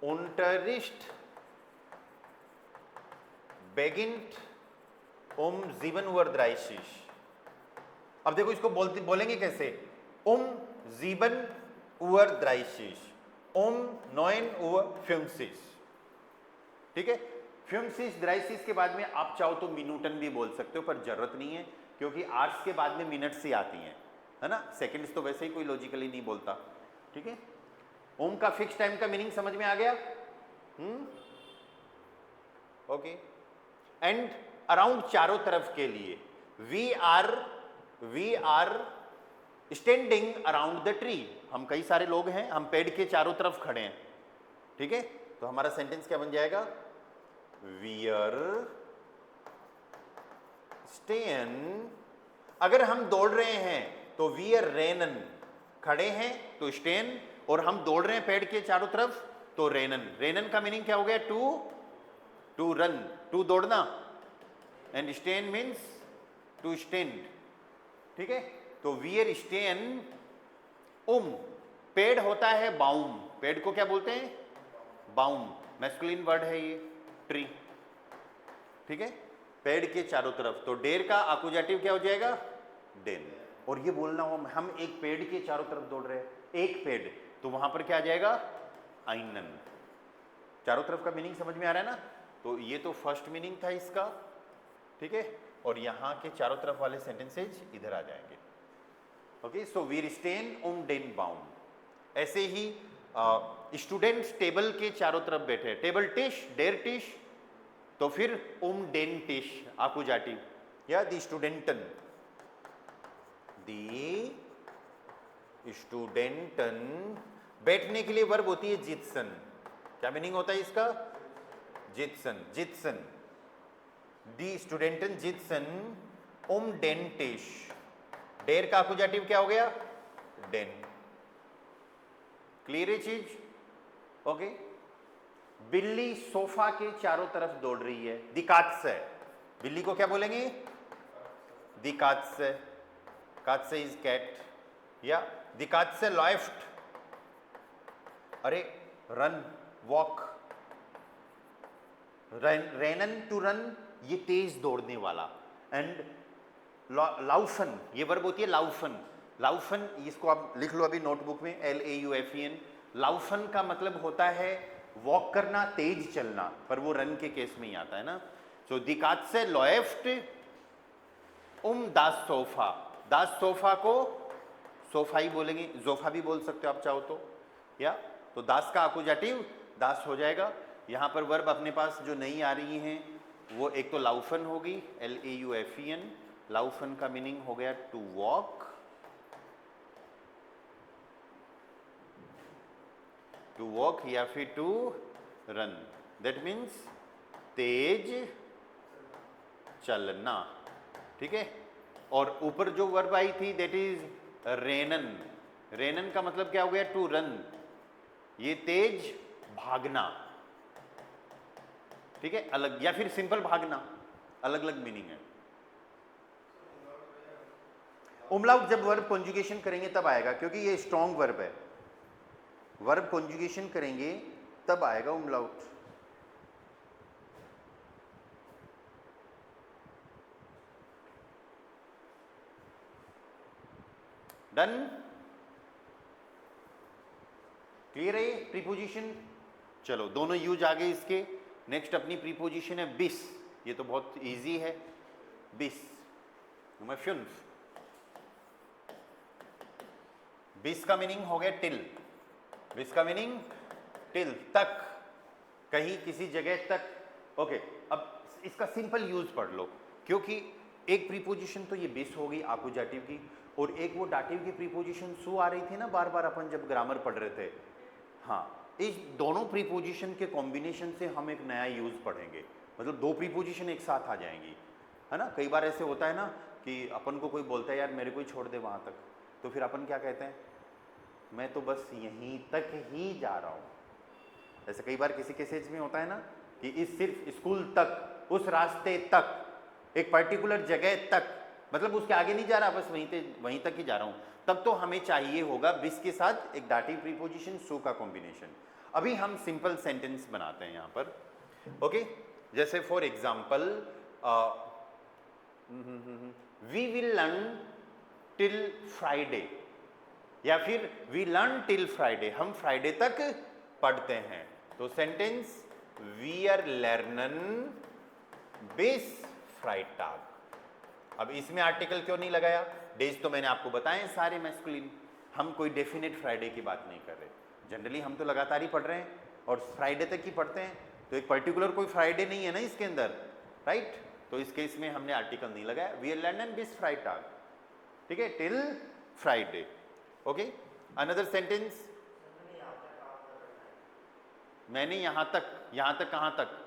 unterricht beginnt 7:30 Uhr। अब देखो इसको बोलेंगे कैसे? 7:30 9:50, ठीक है। 50:30 के बाद में आप चाहो तो मिनूटन भी बोल सकते हो, पर जरूरत नहीं है, क्योंकि आवर्स के बाद में मिनट्स ही आती हैं, है ना। सेकंड्स तो वैसे ही कोई लॉजिकली नहीं बोलता, ठीक है। ओम का फिक्स टाइम का मीनिंग समझ में आ गया? ओके। एंड अराउंड चारों तरफ के लिए, we are standing around the tree, हम कई सारे लोग हैं, हम पेड़ के चारों तरफ खड़े हैं, ठीक है। तो हमारा सेंटेंस क्या बन जाएगा? वी आर स्टेन। अगर हम दौड़ रहे हैं तो वी आर रेनन, खड़े हैं तो स्टेन, और हम दौड़ रहे हैं पेड़ के चारों तरफ तो रेनन का मीनिंग क्या हो गया? टू रन, टू दौड़ना, एंड स्टेन मीन्स टू स्टैंड, ठीक है। तो वी आर स्टेन पेड़ होता है बाउम, पेड़ को क्या बोलते हैं? बाउम, मैस्कुलिन वर्ड है ये, ट्री, ठीक है। पेड़ के चारों तरफ, तो डेर का आकुजाटिव क्या हो जाएगा? डेन। और ये बोलना हो हम एक पेड़ के चारों तरफ दौड़ रहे हैं, एक पेड़, तो वहां पर क्या आ जाएगा? आइनन। चारों तरफ का मीनिंग समझ में आ रहा है ना? तो ये तो फर्स्ट मीनिंग था इसका, ठीक है, और यहाँ के चारों तरफ वाले सेंटेंसेज इधर आ जाएंगे। ओके, सो वीर स्टेन डेन बाउंड। ऐसे ही स्टूडेंट्स टेबल के चारों तरफ बैठे, टेबल टिश, डेर टिश, तो फिर डेन टिश आकुजाटिव, या दी स्टूडेंटन, दी स्टूडेंटन। बैठने के लिए वर्ब होती है जित्सन। क्या मीनिंग होता है इसका? जित्सन, जित्सन। दी स्टूडेंटन जित्सन डेन टिश। डेर का आकुजाटिव क्या हो गया? डेन। क्लियर है चीज? ओके। बिल्ली सोफा के चारों तरफ दौड़ रही है, दी कात्से। बिल्ली को क्या बोलेंगे? दी कात्से। कात्से इज कैट, या दी कात्से लॉफ्ट। अरे रन, वॉक, रेनन टू रन, ये तेज दौड़ने वाला। एंड लाउफन, ये वर्ब होती है लाउफन। लाउफन, इसको आप लिख लो अभी नोटबुक में, LAUFEN। लाउफन का मतलब होता है वॉक करना, तेज चलना, पर वो रन के केस में ही आता है ना। सो दी कात्से लॉफ्ट दास सोफा। दास सोफा को सोफा ही बोलेंगे, जोफा भी बोल सकते हो आप चाहो तो, या तो दास का आकुजाटिव दास हो जाएगा। यहाँ पर वर्ब अपने पास जो नहीं आ रही हैं वो एक तो लाउफन होगी, LAUFEN। लाउफन का मीनिंग हो गया टू वॉक, टू वॉक या फिर टू रन, दैट मीन्स तेज चलना, ठीक है। और ऊपर जो वर्ब आई थी दैट इज रेनन। रेनन का मतलब क्या हो गया? टू रन, ये तेज भागना, ठीक है, अलग, या फिर सिंपल भागना, अलग अलग मीनिंग है। उमलाउट जब वर्ब कॉन्जुगेशन करेंगे तब आएगा, क्योंकि ये स्ट्रॉन्ग वर्ब है। वर्ब कॉन्जुगेशन करेंगे तब आएगा उमलाउट। डन? क्लियर है ये प्रीपोजिशन? चलो दोनों यूज आ गए इसके। नेक्स्ट अपनी प्रीपोजिशन है बिस। ये तो बहुत इजी है। बिस, बिस का मीनिंग हो गया टिल। बिस का मीनिंग टिल, तक, कहीं किसी जगह तक। ओके, अब इसका सिंपल यूज पढ़ लो, क्योंकि एक प्रीपोजिशन तो ये बिस होगी आकुजाटिव की, और एक वो डाटिव की प्रीपोजिशन सु आ रही थी ना बार बार अपन जब ग्रामर पढ़ रहे थे। हाँ, इस दोनों प्रीपोजिशन के कॉम्बिनेशन से हम एक नया यूज पढ़ेंगे, मतलब दो प्रीपोजिशन एक साथ आ जाएंगी, है ना। कई बार ऐसे होता है ना कि अपन को कोई बोलता है यार मेरे को ही छोड़ दे वहाँ तक, तो फिर अपन क्या कहते हैं? मैं तो बस यहीं तक ही जा रहा हूँ। ऐसे कई बार किसी केसेज में होता है ना कि इस सिर्फ स्कूल तक, उस रास्ते तक, एक पर्टिकुलर जगह तक, मतलब उसके आगे नहीं जा रहा, बस वहीं तक ही जा रहा हूँ। तब तो हमें चाहिए होगा बिस के साथ एक डाटिव प्रीपोजिशन सो का कॉम्बिनेशन। अभी हम सिंपल सेंटेंस बनाते हैं यहाँ पर। ओके, जैसे for example we will learn till Friday, या फिर वी लर्न टिल फ्राइडे, हम फ्राइडे तक पढ़ते हैं। तो सेंटेंस वी आर लर्नन बिस फ्राइटाग। अब इसमें आर्टिकल क्यों नहीं लगाया? डेज तो मैंने आपको बताए सारे मैस्कुलिन, हम कोई डेफिनेट फ्राइडे की बात नहीं कर रहे। जनरली हम तो लगातार ही पढ़ रहे हैं और फ्राइडे तक ही पढ़ते हैं, तो एक पर्टिकुलर कोई फ्राइडे नहीं है ना इसके अंदर, राइट। तो इस केस में हमने आर्टिकल नहीं लगाया। वी आर लर्नन बिस फ्राइटाग, ठीक है, till Friday. Okay, another sentence, मैंने यहां तक कहां तक?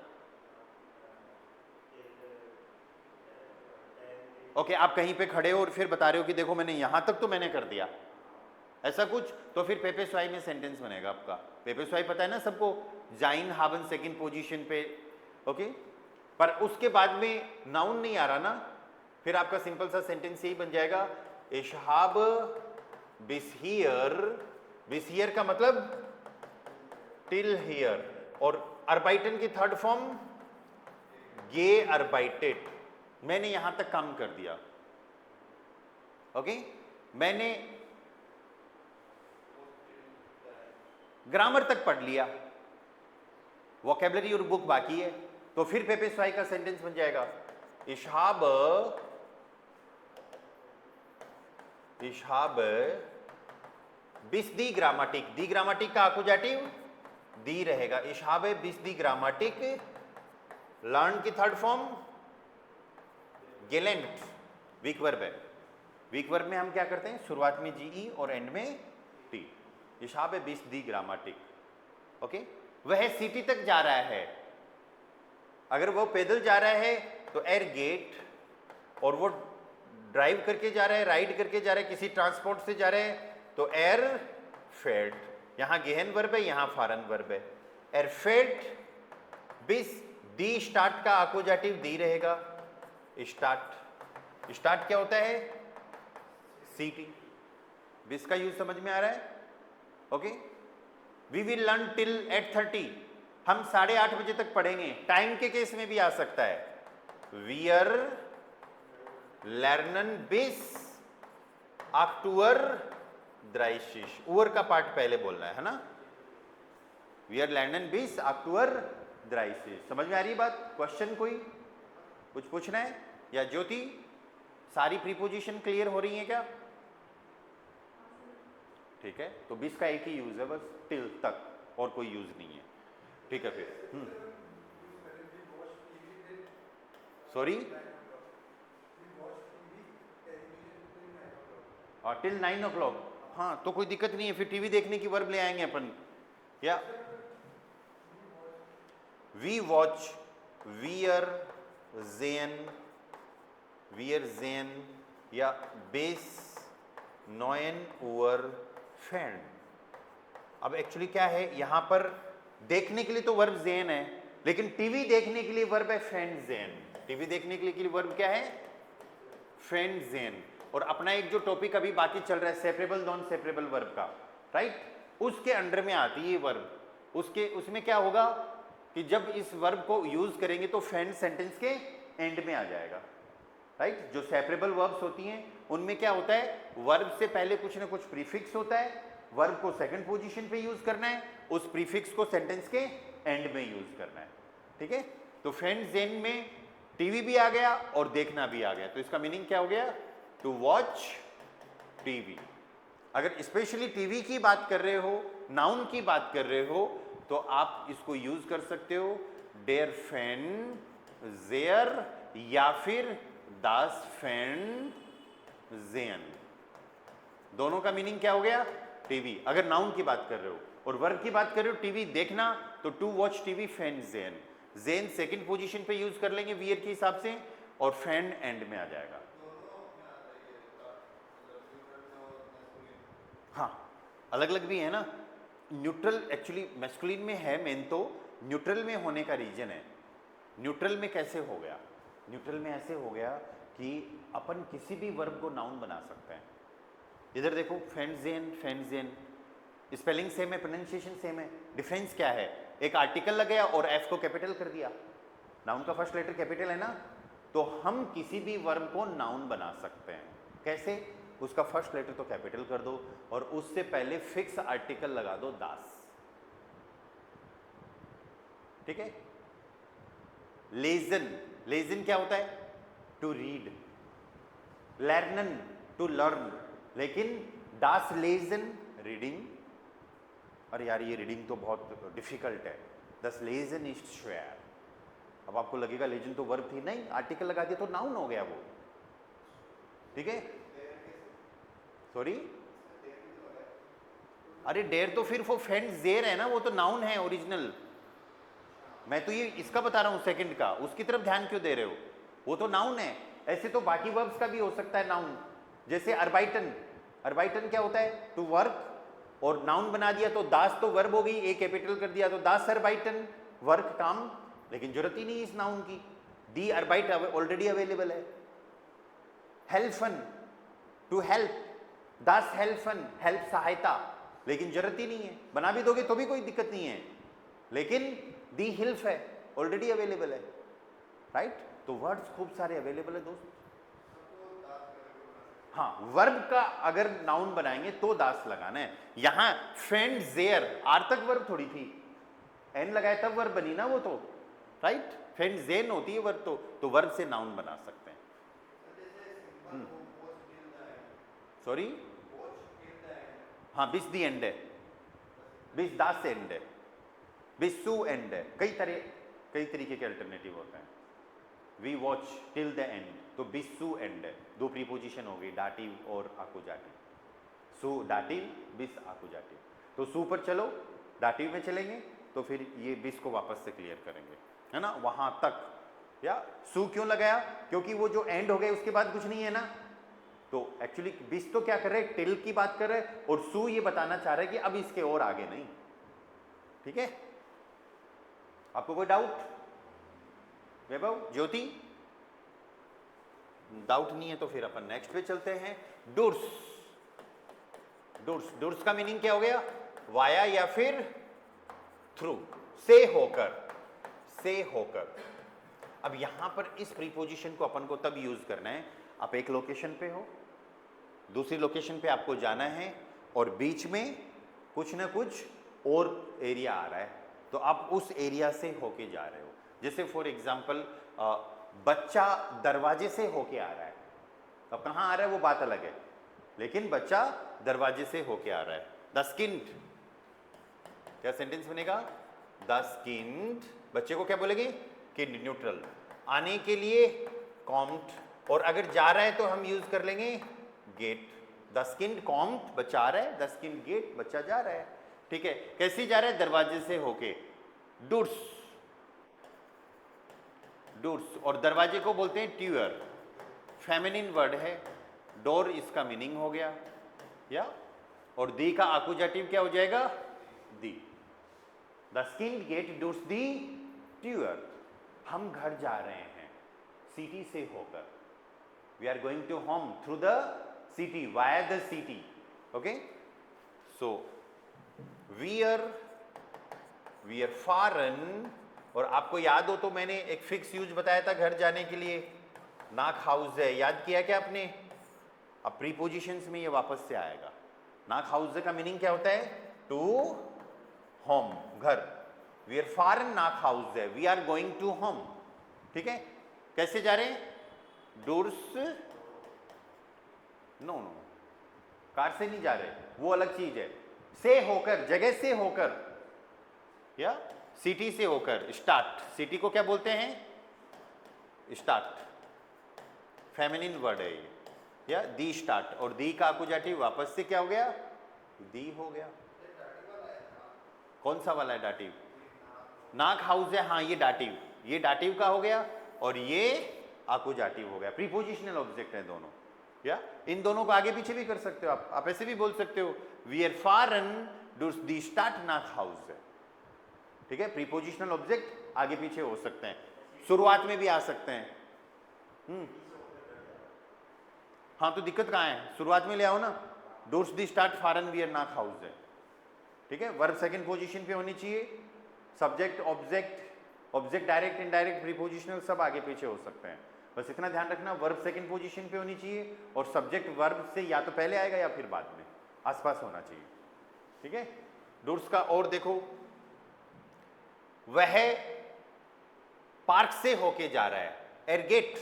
ओके, आप कहीं पे खड़े हो और फिर बता रहे हो कि देखो मैंने यहां तक तो मैंने कर दिया, ऐसा कुछ, तो फिर पेपे स्वाई में सेंटेंस बनेगा आपका। पेपे स्वाई पता है ना सबको, जाइन हावन सेकंड पोजीशन पे। ओके, पर उसके बाद में नाउन नहीं आ रहा ना, फिर आपका सिंपल सा सेंटेंस यही बन जाएगा, इशहाब बिस हियर। बिस हियर का मतलब टिल हियर, और अर्बाइटन की थर्ड फॉर्म गे अर्बाइटेड, मैंने यहां तक काम कर दिया, ओके। मैंने ग्रामर तक पढ़ लिया, वोकेबलरी और बुक बाकी है, तो फिर पेपे स्वाई का सेंटेंस बन जाएगा इशहाब बिस दी ग्रामाटिक। दी ग्रामाटिक का अकुजाटिव दी रहेगा। इशहाब बिस दी ग्रामाटिक लर्न की थर्ड फॉर्म गेलेंट, वीक वर्ब है। वीक वर्ब में हम क्या करते हैं, शुरुआत में जीई और एंड में टी। इशहाब बिस दी ग्रामाटिक, ओके। वह सिटी तक जा रहा है, अगर वो पैदल जा रहा है तो एर गेट, और वो ड्राइव करके जा रहा है, राइड करके जा रहा है, किसी ट्रांसपोर्ट से जा रहा है तो एर फेट। यहां गेहन वर्ब है, यहां फारन वर्ब है। एर फेट बिस दी स्टार्ट का अकुजाटिव दी रहेगा स्टार्ट। स्टार्ट क्या होता है, सीटी। बिस का यूज समझ में आ रहा है, okay. We will learn till 8:30, हम 8:30 बजे तक पढ़ेंगे। टाइम के केस में भी आ सकता है वियर लर्नन बिस अक्टूबर द्राइशिश। उवर का पार्ट पहले बोलना है ना। वियर लर्नन बिस अक्टूबर द्राइशिश। समझ में आ रही है बात? क्वेश्चन कोई कुछ पूछना है? या ज्योति सारी प्रीपोजिशन क्लियर हो रही है क्या? ठीक है, तो बिस का एक ही यूज है बस, टिल तक, और कोई यूज नहीं है। ठीक है फिर सॉरी टिल 9 o'clock। हाँ तो कोई दिक्कत नहीं है, फिर टीवी देखने की वर्ब ले आएंगे अपन। या वी वॉच वियर जेन या बेस नॉयन ओवर फैन। अब एक्चुअली क्या है, यहां पर देखने के लिए तो वर्ब जेन है, लेकिन टीवी देखने के लिए वर्ब है फैन जेन। टीवी देखने के लिए वर्ब क्या है, फैन जेन। और अपना एक जो टॉपिक अभी बाकी चल रहा है सेपरेबल नॉन सेपरेबल वर्ब का, राइट, उसके अंडर में आती है ये वर्ब। उसमें क्या होगा कि जब इस वर्ब को यूज करेंगे तो फैन सेंटेंस के एंड में आ जाएगा, राइट। जो सेपरेबल वर्ब्स होती हैं उनमें क्या होता है, वर्ब से पहले कुछ ना कुछ प्रीफिक्स होता है, वर्ब को सेकंड पोजीशन पे यूज करना है, उस प्रीफिक्स को सेंटेंस के एंड में यूज करना है। ठीक है, तो फैन जेन में टीवी भी आ गया और देखना भी आ गया, तो इसका मीनिंग क्या हो गया, टू वॉच टीवी। अगर स्पेशली टीवी की बात कर रहे हो, नाउन की बात कर रहे हो, तो आप इसको यूज कर सकते हो डेयर फैन जेयर या फिर दास फैन जेन। दोनों का मीनिंग क्या हो गया, टीवी, अगर नाउन की बात कर रहे हो। और वर्ब की बात कर रहे हो टीवी देखना, तो टू वॉच टीवी फैन जेन। जेन सेकंड पोजीशन पे यूज कर लेंगे वियर के हिसाब से, और फैन एंड में आ जाएगा। हाँ अलग अलग भी है ना। न्यूट्रल एक्चुअली मैस्कुलिन में है मेन, तो न्यूट्रल में होने का रीजन है। न्यूट्रल में कैसे हो गया, न्यूट्रल में ऐसे हो गया कि अपन किसी भी वर्ब को नाउन बना सकते हैं। इधर देखो फैन जेन, स्पेलिंग सेम है, प्रोनाउंसिएशन सेम है, डिफरेंस क्या है, एक आर्टिकल लग गया और एफ को कैपिटल कर दिया। नाउन का फर्स्ट लेटर कैपिटल है ना, तो हम किसी भी वर्ब को नाउन बना सकते हैं। कैसे, उसका फर्स्ट लेटर तो कैपिटल कर दो और उससे पहले फिक्स आर्टिकल लगा दो दास। ठीक है, लेजन, लेजन क्या होता है, टू रीड, लर्नन टू लर्न, लेकिन दास लेजन रीडिंग। अरे यार ये रीडिंग तो बहुत डिफिकल्ट है, दस लेजन इज श्वेयर। अब आपको लगेगा लेजन तो वर्ब थी, नहीं, आर्टिकल लगा दिया तो नाउन हो गया वो। ठीक है, सॉरी, अरे डेयर तो फिर वो फैन जेर है ना, वो तो नाउन है ओरिजिनल। मैं तो ये इसका बता रहा हूं सेकंड का, उसकी तरफ ध्यान क्यों दे रहे हो, वो तो नाउन है। ऐसे तो बाकी वर्ब्स का भी हो सकता है नाउन, जैसे अर्बाइटन, अर्बाइटन क्या होता है, टू वर्क, और नाउन बना दिया तो दास तो वर्ब हो गई, ए कैपिटल कर दिया तो दास अर्बाइटन, वर्क काम, लेकिन जरूरत ही नहीं इस नाउन की, दी अर्बाइट ऑलरेडी अवेलेबल है। हेल्फन टू हेल्प, दास हेल्फन, हेल्प सहायता, लेकिन जरूरत ही नहीं है, बना भी दोगे तो भी कोई दिक्कत नहीं है, लेकिन दी हिल्फ है, ऑलरेडी अवेलेबल है, राइट। तो वर्ड्स खूब सारे अवेलेबल है दोस्त। हाँ, वर्ब का अगर नाउन बनाएंगे तो दास लगाना है। यहां फेंड जेयर आर तक वर्ब थोड़ी थी, एन लगाए तब वर्ब बनी ना वो तो, राइट। फेंड जेन होती है वर्ब तो वर्ब से नाउन बना सकते हैं। सॉरी, हाँ बिस दी एंड है, बिस दास से एंड है, बिस सू एंड है, कई तरीके के अल्टरनेटिव होते हैं। We watch till the end, तो बिस सू एंड है, दो प्रीपोजिशन हो गई, डाटिव और आकुजाटिव। सू डाटिव, बिस आकुजाटिव। तो सू पर चलो, डाटिव में चलेंगे तो फिर ये बिस को वापस से क्लियर करेंगे, है ना, वहां तक। या सू क्यों लगाया, क्योंकि वो जो एंड हो गए उसके बाद कुछ नहीं है ना, तो एक्चुअली बिस तो क्या कर रहे हैं, टिल की बात कर रहे हैं, और सू ये बताना चाह रहे हैं कि अब इसके और आगे नहीं। ठीक है, आपको कोई डाउट? वैभव, ज्योति, डाउट नहीं है तो फिर अपन नेक्स्ट पे चलते हैं। डुर्स, डुर्स, डुर्स का मीनिंग क्या हो गया, वाया या फिर थ्रू, से होकर, से होकर। अब यहां पर इस प्रीपोजिशन को अपन को तब यूज करना है, आप एक लोकेशन पे हो, दूसरी लोकेशन पे आपको जाना है और बीच में कुछ ना कुछ और एरिया आ रहा है, तो आप उस एरिया से होके जा रहे हो। जैसे फॉर एग्जाम्पल बच्चा दरवाजे से होके आ रहा है, अब कहाँ आ रहा है वो बात अलग है, लेकिन बच्चा दरवाजे से होके आ रहा है। द स्किन्ड, क्या सेंटेंस बनेगा, द स्किन्ड, बच्चे को क्या बोलेंगे, किड, न्यूट्रल। आने के लिए कॉम्ड, और अगर जा रहा है तो हम यूज कर लेंगे गेट। द स्किन्ड कॉम्ड, बच्चा आ रहा है, द स्किन्ड गेट, बच्चा जा रहा है। ठीक है, कैसे जा रहा है, दरवाजे से होके। डुर्स, डोर्स, और दरवाजे को बोलते हैं ट्यूअर, फेमिनिन वर्ड है, डोर इसका मीनिंग हो गया, या, और दी का आकुजाटिव क्या हो जाएगा, दी। द स्किन्ड गेट डोर्स दी ट्यूअर, हम घर जा रहे हैं सिटी से होकर, we are going to home through the city, via the city. Okay, so वी आर फॉरेन, और आपको याद हो तो मैंने एक फिक्स यूज बताया था घर जाने के लिए, नाक हाउस है, याद किया क्या आपने? अब प्रीपोजिशंस में ये वापस से आएगा। नाक हाउस का मीनिंग क्या होता है, टू होम, घर। वी आर फॉरेन नाक हाउस है, we are going to home. ठीक है, कैसे जा रहे हैं, डोर्स, नो नो, कार से नहीं जा रहे, वो अलग चीज है। से होकर, जगह से होकर, या सिटी से होकर। स्टार्ट, सिटी को क्या बोलते हैं, स्टार्ट, फेमिनिन वर्ड है ये, या दी स्टार्ट, और दी का आकुजाटिव वापस से क्या हो गया, दी हो गया। कौन सा वाला है डाटिव, नाक हाउस है, हाँ ये डाटिव, ये डाटिव का हो गया, और ये आकुजाटिव हो गया। प्रीपोजिशनल ऑब्जेक्ट है दोनों, या इन दोनों को आगे पीछे भी कर सकते हो आप ऐसे भी बोल सकते हो, वी आर फॉरेन डूस दी स्टार्ट नाक हाउस है। ठीक है, प्रीपोजिशनल ऑब्जेक्ट आगे पीछे हो सकते हैं, शुरुआत में भी आ सकते हैं। हाँ, तो दिक्कत कहाँ है, शुरुआत में ले आओ ना, डोर्स दी स्टार्ट फॉरेन वी आर नाक हाउस है। ठीक है, वर्ब सेकंड पोजीशन पे होनी चाहिए, subject object, object direct indirect prepositional सब आगे पीछे हो सकते हैं, बस इतना ध्यान रखना वर्ब सेकंड पोजीशन पे होनी चाहिए, और सब्जेक्ट वर्ब से या तो पहले आएगा या फिर बाद में, आसपास होना चाहिए। ठीक है, डोर्स का और देखो, वह पार्क से होके जा रहा है, एयरगेट,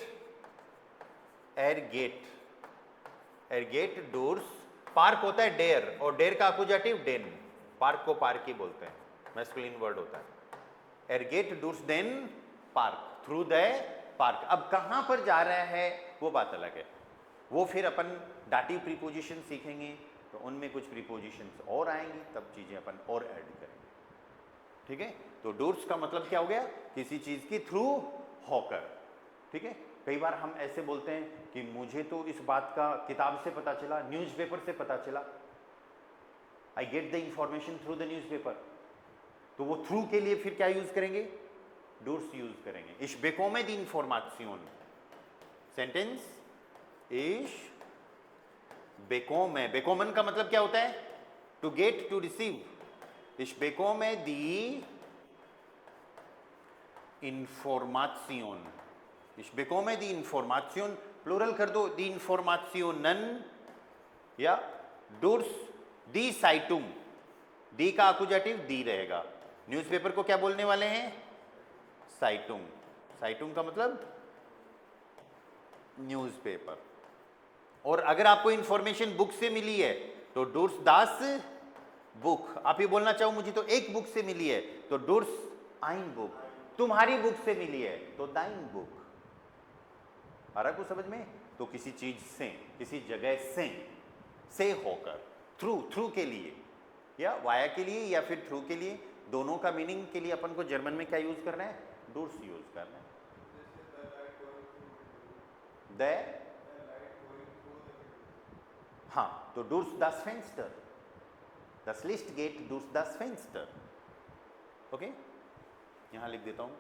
एयरगेट, एयरगेट डोर्स, पार्क होता है डेयर, और डेयर का अपोजिटिव डेन, पार्क को पार्क ही बोलते हैं, मैस्कुलिन वर्ड होता है। एयरगेट डोर्स देन पार्क, थ्रू द पार्क। अब कहां पर जा रहा है वो बात अलग है, वो फिर अपन डाटिव प्रीपोजिशन सीखेंगे तो उनमें कुछ प्रीपोजिशंस और आएंगी, तब चीजें अपन और ऐड करेंगे। ठीक है, तो डोर्स का मतलब क्या हो गया, किसी चीज की थ्रू होकर। ठीक है, कई बार हम ऐसे बोलते हैं कि मुझे तो इस बात का किताब से पता चला, न्यूज़पेपर से पता चला, I get the information through the newspaper, तो वो थ्रू के लिए फिर क्या यूज करेंगे, डोर्स यूज करेंगे। Ich bekomme die Information, sentence ich bekomme, bekommen का मतलब क्या होता है, to get, to receive. Ich bekomme die Information, Ich bekomme die Information, plural कर दो, die Informationen या durch die Zeitung, दी का अकुजेटिव दी रहेगा। न्यूज़पेपर को क्या बोलने वाले हैं? साइटुंग। साइटुंग का मतलब न्यूज़पेपर। और अगर आपको इंफॉर्मेशन बुक से मिली है तो डूर्स दास बुक। आप ये बोलना चाहो मुझे तो एक बुक से मिली है तो डूर्स आइन बुक। तुम्हारी बुक से मिली है तो दाइन बुक। आ रहा कुछ समझ में? तो किसी चीज से, किसी जगह से होकर, थ्रू के लिए या वाया के लिए या फिर थ्रू के लिए, दोनों का मीनिंग के लिए अपन को जर्मन में क्या यूज करना है? डूर्स यूज करना है। द हाँ, तो डूर्स das Fenster, das Licht geht durch das Fenster। Okay, यहां लिख देता हूं,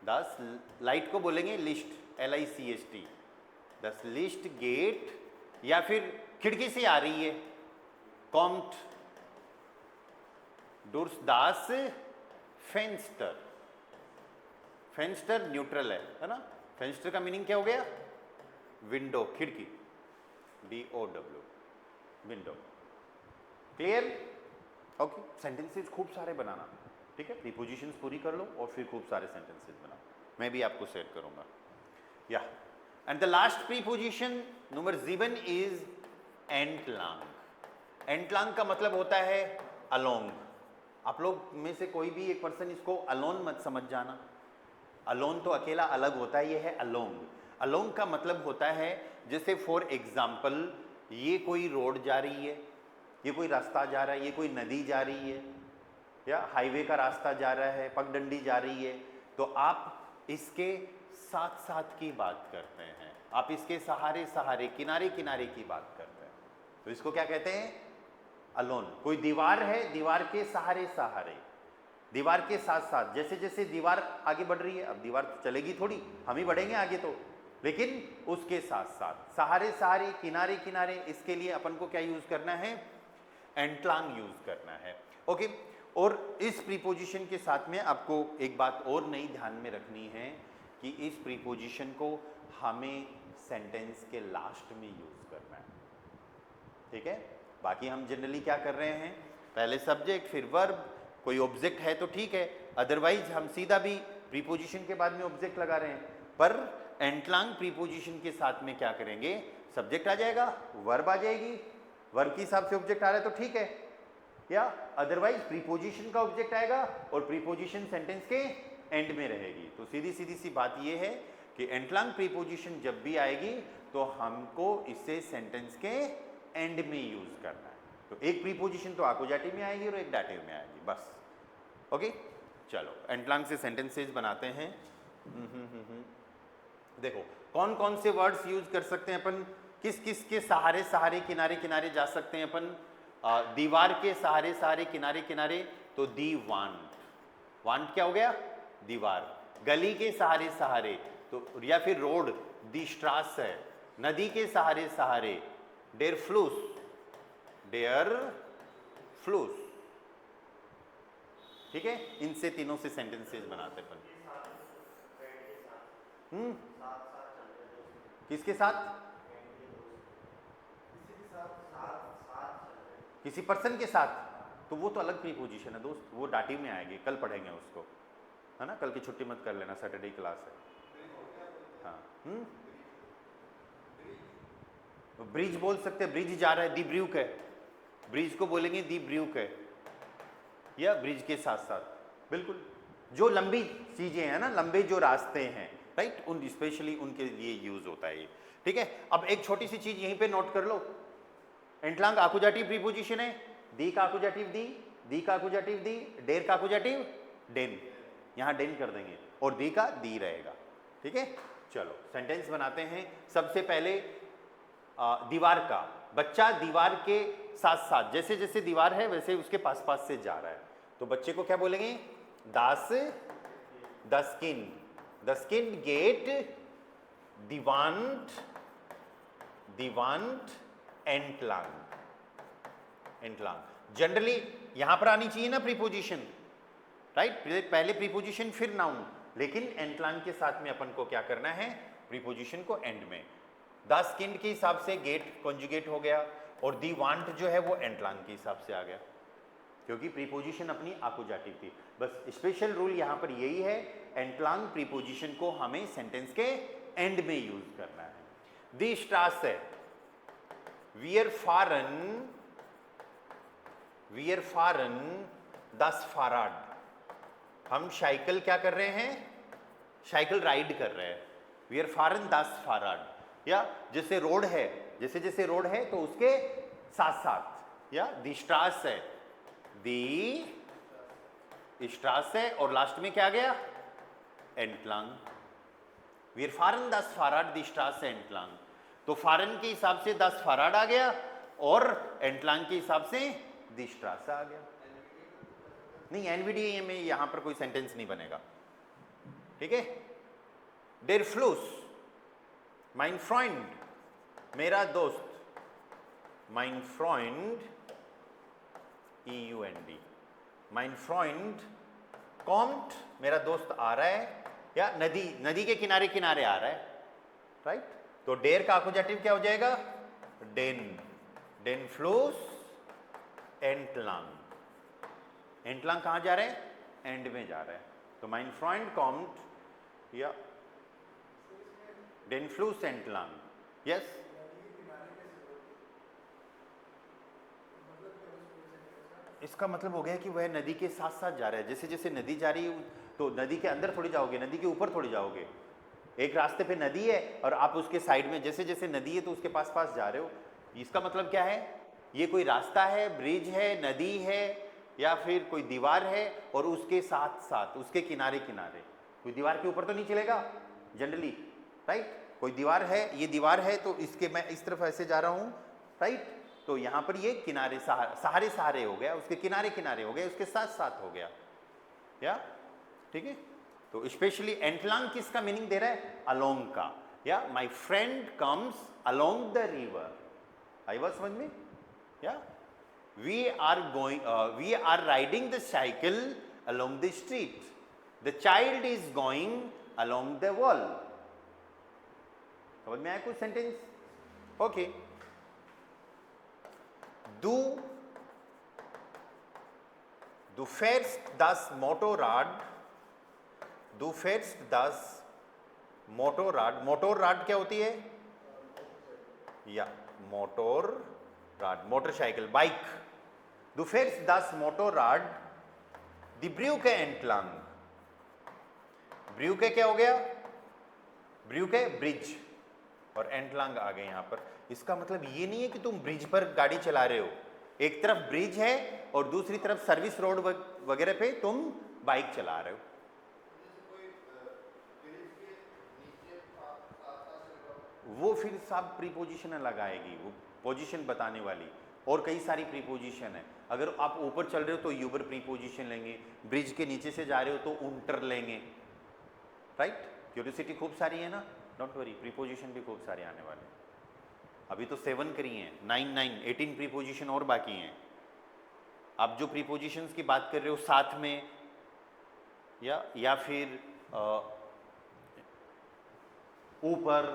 das लाइट को बोलेंगे list, LICHT, das Licht geht, या फिर खिड़की से आ रही है, kommt durch das Fenster। फेंस्टर न्यूट्रल है ना? फेंस्टर का मीनिंग क्या हो गया? विंडो, खिड़की, DOW, window. Clear? Okay, sentences खूब सारे बनाना, ठीक है? प्रीपोजिशंस पूरी कर लो और फिर खूब सारे सेंटेंसेस बनाओ, मैं भी आपको सेट करूंगा। या and the last preposition number 7 is एंटलांग। एंटलांग का मतलब होता है अलोंग। आप लोग में से कोई भी एक पर्सन इसको अलोन मत समझ जाना। अलोन तो अकेला अलग होता है, ये है अलोंग। अलोंग का मतलब होता है जैसे फॉर एग्जाम्पल ये कोई रोड जा रही है, ये कोई रास्ता जा रहा है, ये कोई नदी जा रही है या हाईवे का रास्ता जा रहा है, पगडंडी जा रही है, तो आप इसके साथ साथ की बात करते हैं, आप इसके सहारे सहारे, किनारे किनारे की बात करते हैं, तो इसको क्या कहते हैं? अलोन। कोई दीवार है, दीवार के सहारे सहारे, दीवार के साथ साथ, जैसे जैसे दीवार आगे बढ़ रही है, अब दीवार तो चलेगी थोड़ी, हम ही बढ़ेंगे आगे तो, लेकिन उसके साथ साथ, सहारे सहारे, किनारे किनारे, इसके लिए अपन को क्या यूज करना है? एंटलांग यूज करना है। ओके, और इस प्रीपोजिशन के साथ में आपको एक बात और नई ध्यान में रखनी है कि इस प्रीपोजिशन को हमें सेंटेंस के लास्ट में यूज करना है, ठीक है? बाकी हम जनरली क्या कर रहे हैं? पहले सब्जेक्ट फिर वर्ब, कोई ऑब्जेक्ट है तो ठीक है, अदरवाइज हम सीधा भी प्रीपोजिशन के बाद में ऑब्जेक्ट लगा रहे हैं। पर एंटलांग प्रीपोजिशन के साथ में क्या करेंगे? सब्जेक्ट आ जाएगा, वर्ब आ जाएगी, वर्ब के हिसाब से ऑब्जेक्ट आ रहा है तो ठीक है, या अदरवाइज प्रीपोजिशन का ऑब्जेक्ट आएगा और प्रीपोजिशन सेंटेंस के एंड में रहेगी। तो सीधी सीधी सी बात यह है कि एंटलांग प्रीपोजिशन जब भी आएगी तो हमको इसे सेंटेंस के एंड में यूज करना है। तो एक प्रीपोजिशन तो आकुजाटिव में आएगी और एक डाटिव में आएगी, बस। ओके, चलो एंटलांग से सेंटेंसेस बनाते हैं। देखो कौन कौन से वर्ड्स यूज कर सकते हैं अपन, किस किस के सहारे सहारे, किनारे किनारे जा सकते हैं अपन? दीवार के सहारे सहारे, किनारे किनारे, तो दी वांट। वांट क्या हो गया? दीवार। गली के सहारे सहारे तो, या फिर रोड, दी स्ट्रास है। नदी के सहारे सहारे, डेर फ्लूस, डेयर फ्लूस, ठीक है? इनसे तीनों से सेंटेंसेस बनाते अपन। किसके साथ? किसी पर्सन के साथ, तो वो तो अलग प्रीपोजिशन है दोस्त, वो डाटिव में आएगी, कल पढ़ेंगे उसको, है ना? कल की छुट्टी मत कर लेना, सैटरडे क्लास है। हाँ, ब्रिज बोल सकते हैं, ब्रिज जा रहा है, दी ब्रूक है, ब्रिज को बोलेंगे दी ब्रूक है, या ब्रिज के साथ साथ। बिल्कुल, जो लंबी चीजें हैं ना, लंबे जो रास्ते हैं, राइट, उन स्पेशली उनके लिए यूज होता है ये, ठीक है? अब एक छोटी सी चीज यहीं पे नोट कर लो, एंटलांग आकुजाटिव प्रीपोजिशन है, दी का आकुजाटिव दी का आकुजाटिव दी, डेर का आकुजाटिव डेन, यहां डेन कर देंगे और दी का दी रहेगा, ठीक है? चलो सेंटेंस बनाते हैं। सबसे पहले दीवार का, बच्चा दीवार के साथ साथ, जैसे जैसे दीवार है वैसे उसके पास पास से जा रहा है, तो बच्चे को क्या बोलेंगे? दास, द स्किन गेट, दीवांट एंटलांग। जनरली यहां पर आनी चाहिए ना प्रीपोजिशन, राइट? पहले प्रीपोजिशन फिर नाउन, लेकिन एंटलांग के साथ में अपन को क्या करना है, प्रीपोजिशन को एंड में। द स्किन्ड के हिसाब से गेट कॉन्जुगेट हो गया और दी वांट जो है वो एंटलांग के हिसाब से आ गया, क्योंकि प्रीपोजिशन अपनी आकुजाटिव थी। बस स्पेशल रूल यहां पर यही है, एंटलांग प्रीपोजिशन को हमें सेंटेंस के एंड में यूज करना है। दी स्ट्रासे, wir fahren das Fahrrad, हम साइकिल क्या कर रहे हैं, साइकिल राइड कर रहे हैं। wir fahren das Fahrrad, या जैसे रोड है, जैसे जैसे रोड है तो उसके साथ साथ, या दी स्ट्रासे, दी स्ट्रासे और लास्ट में क्या गया, एंटलांग। wir fahren das Fahrrad die Straße entlang, तो फारन के हिसाब से 10 फाराड आ गया और एंटलांग के हिसाब से दी स्ट्रासा आ गया। नहीं, एनवीडीए में यहां पर कोई सेंटेंस नहीं बनेगा, ठीक है। डेर फ्लूस, माइन फ्रेंड, मेरा दोस्त, mine friend EUND, mine friend Comte, मेरा दोस्त आ रहा है, या नदी, नदी के किनारे किनारे आ रहा है, राइट। तो डेर का आकुजाटिव क्या हो जाएगा, डेन, डेन फ्लोस एंटलांग, एंटलांग कहां जा रहे हैं, एंड में जा रहे हैं। तो माइन फ्रेंड कॉम्ट, या डेन फ्लूस एंटलांग, यस। इसका मतलब हो गया कि वह नदी के साथ साथ जा रहा है, जैसे जैसे नदी जा रही है तो नदी के अंदर थोड़ी जाओगे, नदी के ऊपर थोड़ी जाओगे। एक रास्ते पे नदी है और आप उसके साइड में, जैसे जैसे नदी है तो उसके पास पास जा रहे हो। इसका मतलब क्या है, ये कोई रास्ता है, ब्रिज है, नदी है, या फिर कोई दीवार है और उसके साथ साथ, उसके किनारे किनारे। कोई दीवार के ऊपर तो नहीं चलेगा जनरली, राइट। कोई दीवार है, ये दीवार है तो इसके मैं इस तरफ ऐसे जा रहा हूं, राइट। तो यहां पर ये किनारे सहारे सहारे हो गया, उसके किनारे किनारे हो गया, उसके साथ साथ हो गया, या ठीक है। तो स्पेशली एंटलांग किसका मीनिंग दे रहा है, अलोंग का, या my friend comes along the river. आई बात समझ में, या we are riding the cycle along the street, the child is going along the wall. समझ में आया कुछ sentence, okay. Du fährst das Motorrad, du fährst das Motorrad, मोटोरराड क्या होती है, या मोटोरराड, motorcycle, bike. Du fährst das Motorrad die Brücke entlang, ब्रूके क्या हो गया, ब्रूके ब्रिज, और एंटलांग आ गए यहां पर। इसका मतलब ये नहीं है कि तुम ब्रिज पर गाड़ी चला रहे हो, एक तरफ ब्रिज है और दूसरी तरफ सर्विस रोड वगैरह पे तुम बाइक चला रहे हो। वो फिर सब प्रीपोजिशन लगाएगी, वो पोजीशन बताने वाली, और कई सारी प्रीपोजिशन है। अगर आप ऊपर चल रहे हो तो यूबर प्रीपोजिशन लेंगे, ब्रिज के नीचे से जा रहे हो तो उंटर लेंगे, राइट। क्यूरियोसिटी खूब सारी है ना, डोंट वरी, प्रीपोजिशन भी खूब सारे आने वाले हैं। अभी तो 7 करी हैं, 18 प्रीपोजिशन और बाकी हैं। आप जो प्रीपोजिशंस की बात कर रहे हो साथ में, या फिर ऊपर,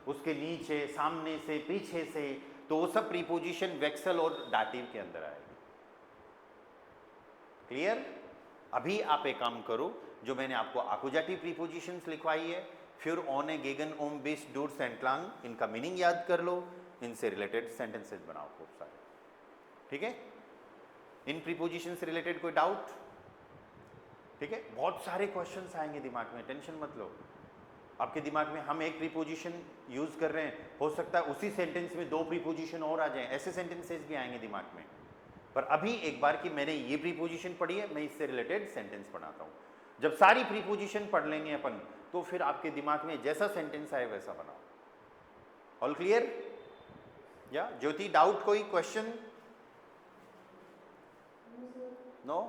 उसके नीचे, सामने से, पीछे से, तो वो सब प्रीपोजिशन वेक्सल और डाटिव के अंदर आएगी। क्लियर। अभी आप एक काम करो, जो मैंने आपको आकुजाटिव प्रीपोजिशंस लिखवाई है, फिर ऑन ए गेगन ओम बिस डूर्स एंटलांग, इनका मीनिंग याद कर लो, इनसे रिलेटेड सेंटेंसेस बनाओ खूब सारे, ठीक है। इन प्रीपोजिशन से रिलेटेड कोई डाउट, ठीक है। बहुत सारे क्वेश्चंस आएंगे दिमाग में, टेंशन मत लो। आपके दिमाग में हम एक प्रीपोजिशन यूज कर रहे हैं, हो सकता है उसी सेंटेंस में 2 प्रीपोजिशन और आ जाएं, ऐसे सेंटेंसेस भी आएंगे दिमाग में। पर अभी एक बार कि मैंने ये प्रीपोजिशन पढ़ी है, मैं इससे रिलेटेड सेंटेंस बनाता हूँ। जब सारी प्रीपोजिशन पढ़ लेंगे अपन, तो फिर आपके दिमाग में जैसा सेंटेंस आए वैसा बनाओ। ऑल क्लियर, या ज्योति, डाउट, कोई क्वेश्चन? नो?